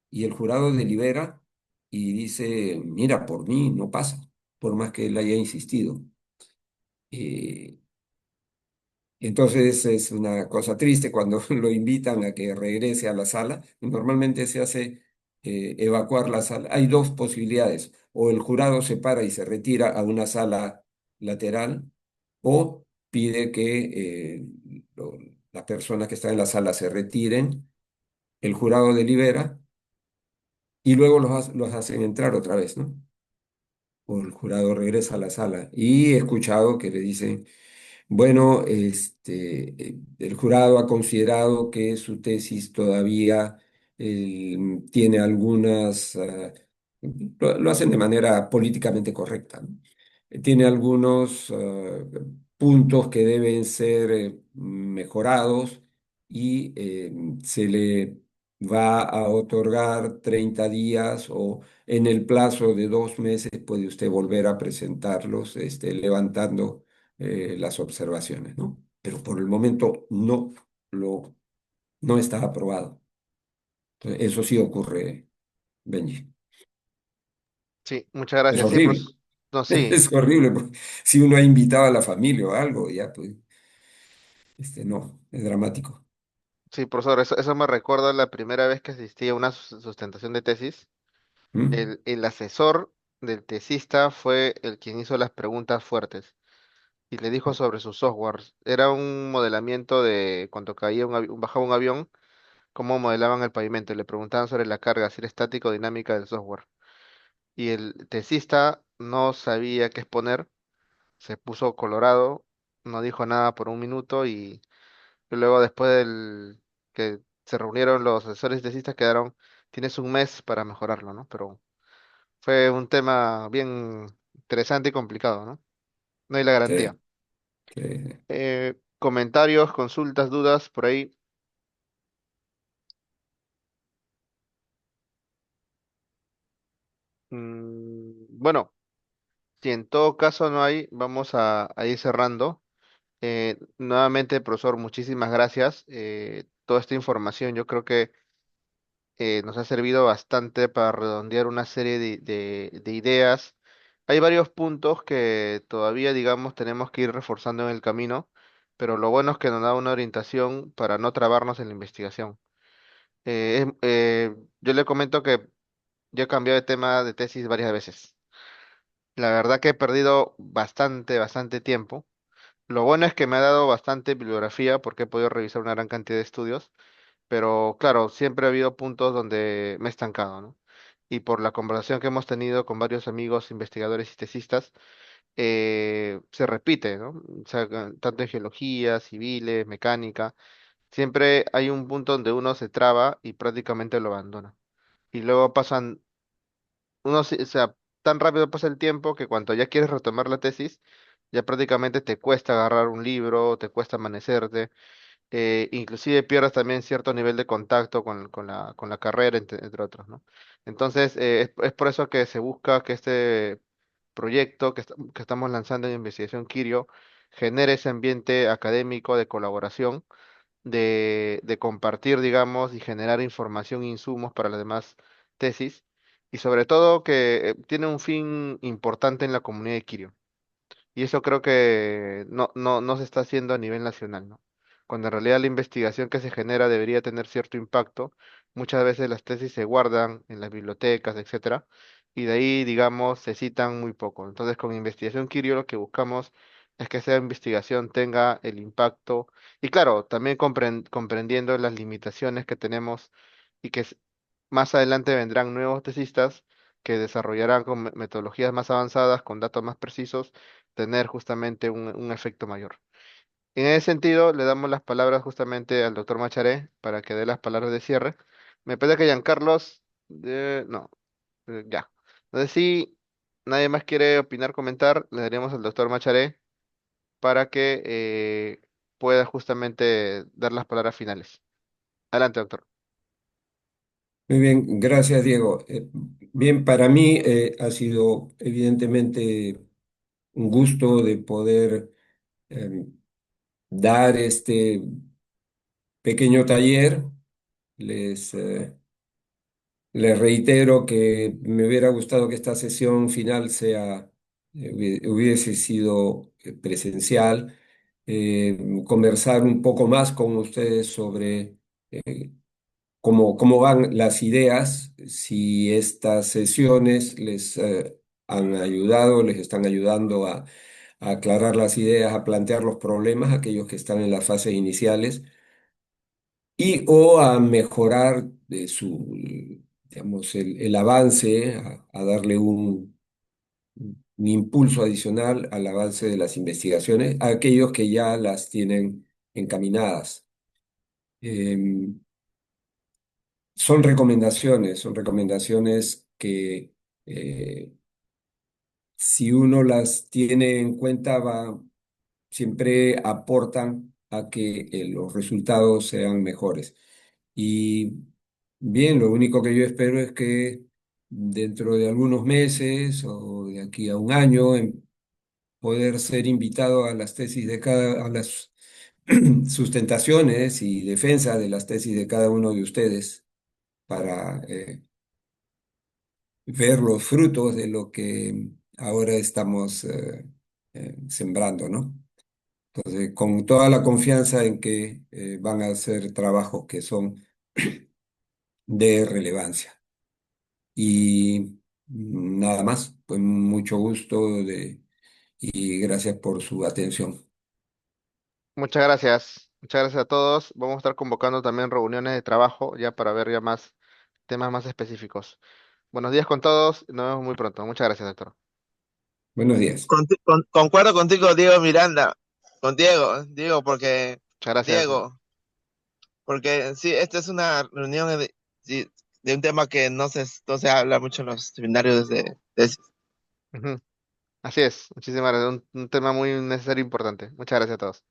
y el jurado delibera y dice, mira, por mí no pasa, por más que él haya insistido. Eh, entonces es una cosa triste cuando lo invitan a que regrese a la sala. Normalmente se hace evacuar la sala. Hay dos posibilidades, o el jurado se para y se retira a una sala lateral, o pide que las personas que están en la sala se retiren, el jurado delibera y luego los hacen entrar otra vez, ¿no? O el jurado regresa a la sala. Y he escuchado que le dicen, bueno, el jurado ha considerado que su tesis todavía tiene algunas, lo hacen de manera políticamente correcta, ¿no? Tiene algunos puntos que deben ser mejorados y se le va a otorgar 30 días o en el plazo de 2 meses puede usted volver a presentarlos, levantando las observaciones, ¿no? Pero por el momento lo, no está aprobado. Entonces, eso sí ocurre, Benji. Sí, muchas Es gracias. Sí, horrible. pues, no, sí, Es horrible, porque si uno ha invitado a la familia o algo, ya pues, no, es dramático. sí, profesor, eso me recuerda la primera vez que asistí a una sustentación de tesis. ¿Mm? El asesor del tesista fue el quien hizo las preguntas fuertes y le dijo sobre su software. Era un modelamiento de cuando caía bajaba un avión, cómo modelaban el pavimento y le preguntaban sobre la carga, si era estática o dinámica del software. Y el tesista no sabía qué exponer, se puso colorado, no dijo nada por un minuto y luego después del que se reunieron los asesores tesistas quedaron, tienes un mes para mejorarlo, ¿no? Pero fue un tema bien interesante y complicado, ¿no? No hay la garantía. Sí, sí. Comentarios, consultas, dudas por ahí. Bueno, si en todo caso no hay, vamos a ir cerrando. Nuevamente, profesor, muchísimas gracias. Toda esta información yo creo que nos ha servido bastante para redondear una serie de ideas. Hay varios puntos que todavía, digamos, tenemos que ir reforzando en el camino, pero lo bueno es que nos da una orientación para no trabarnos en la investigación. Yo le comento que yo he cambiado de tema de tesis varias veces. La verdad que he perdido bastante tiempo. Lo bueno es que me ha dado bastante bibliografía porque he podido revisar una gran cantidad de estudios, pero claro, siempre ha habido puntos donde me he estancado, ¿no? Y por la conversación que hemos tenido con varios amigos investigadores y tesistas, se repite, ¿no? O sea, tanto en geología, civiles, mecánica. siempre hay un punto donde uno se traba y prácticamente lo abandona. Y luego pasan, o sea, tan rápido pasa el tiempo que cuando ya quieres retomar la tesis, ya prácticamente te cuesta agarrar un libro, te cuesta amanecerte, inclusive pierdes también cierto nivel de contacto con la carrera, entre otros, ¿no? Entonces, es por eso que se busca que este proyecto que estamos lanzando en Investigación Kirio genere ese ambiente académico de colaboración, de compartir, digamos, y generar información e insumos para las demás tesis, y sobre todo que tiene un fin importante en la comunidad de Kirio. Y eso creo que no se está haciendo a nivel nacional, ¿no? Cuando en realidad la investigación que se genera debería tener cierto impacto, muchas veces las tesis se guardan en las bibliotecas, etcétera, y de ahí, digamos, se citan muy poco. Entonces, con investigación Kirio lo que buscamos es que esa investigación tenga el impacto, y claro, también comprendiendo las limitaciones que tenemos y que más adelante vendrán nuevos tesistas que desarrollarán con metodologías más avanzadas, con datos más precisos, tener justamente un efecto mayor. En ese sentido, le damos las palabras justamente al doctor Macharé para que dé las palabras de cierre. Me parece que Giancarlos, no, ya. Entonces, si nadie más quiere opinar, comentar, le daríamos al doctor Macharé para que pueda justamente dar las palabras finales. Adelante, doctor. Muy bien, gracias Diego. Bien, para mí ha sido evidentemente un gusto de poder dar este pequeño taller. Les, les reitero que me hubiera gustado que esta sesión final hubiese sido presencial, conversar un poco más con ustedes sobre cómo van las ideas, si estas sesiones les han ayudado, les están ayudando a aclarar las ideas, a plantear los problemas, aquellos que están en las fases iniciales, y o a mejorar digamos, el avance, a darle un impulso adicional al avance de las investigaciones, a aquellos que ya las tienen encaminadas. Em, son recomendaciones que si uno las tiene en cuenta, siempre aportan a que los resultados sean mejores. Y bien, lo único que yo espero es que dentro de algunos meses o de aquí a un año, poder ser invitado a las tesis a las sustentaciones y defensa de las tesis de cada uno de ustedes para ver los frutos de lo que ahora estamos sembrando, ¿no? Entonces, con toda la confianza en que van a hacer trabajos que son de relevancia. Y nada más, pues mucho gusto y gracias por su atención. Muchas gracias. Muchas gracias a todos. Vamos a estar convocando también reuniones de trabajo ya para ver ya más temas más específicos. Buenos días con todos. Nos vemos muy pronto. Muchas gracias, doctor. Buenos días. Concuerdo contigo, Diego Miranda, con Diego, Muchas gracias. Diego, porque sí, esta es una reunión sí, de un tema que no se habla mucho en los seminarios de Ujú. Así es. Muchísimas gracias. Un tema muy necesario e importante. Muchas gracias a todos.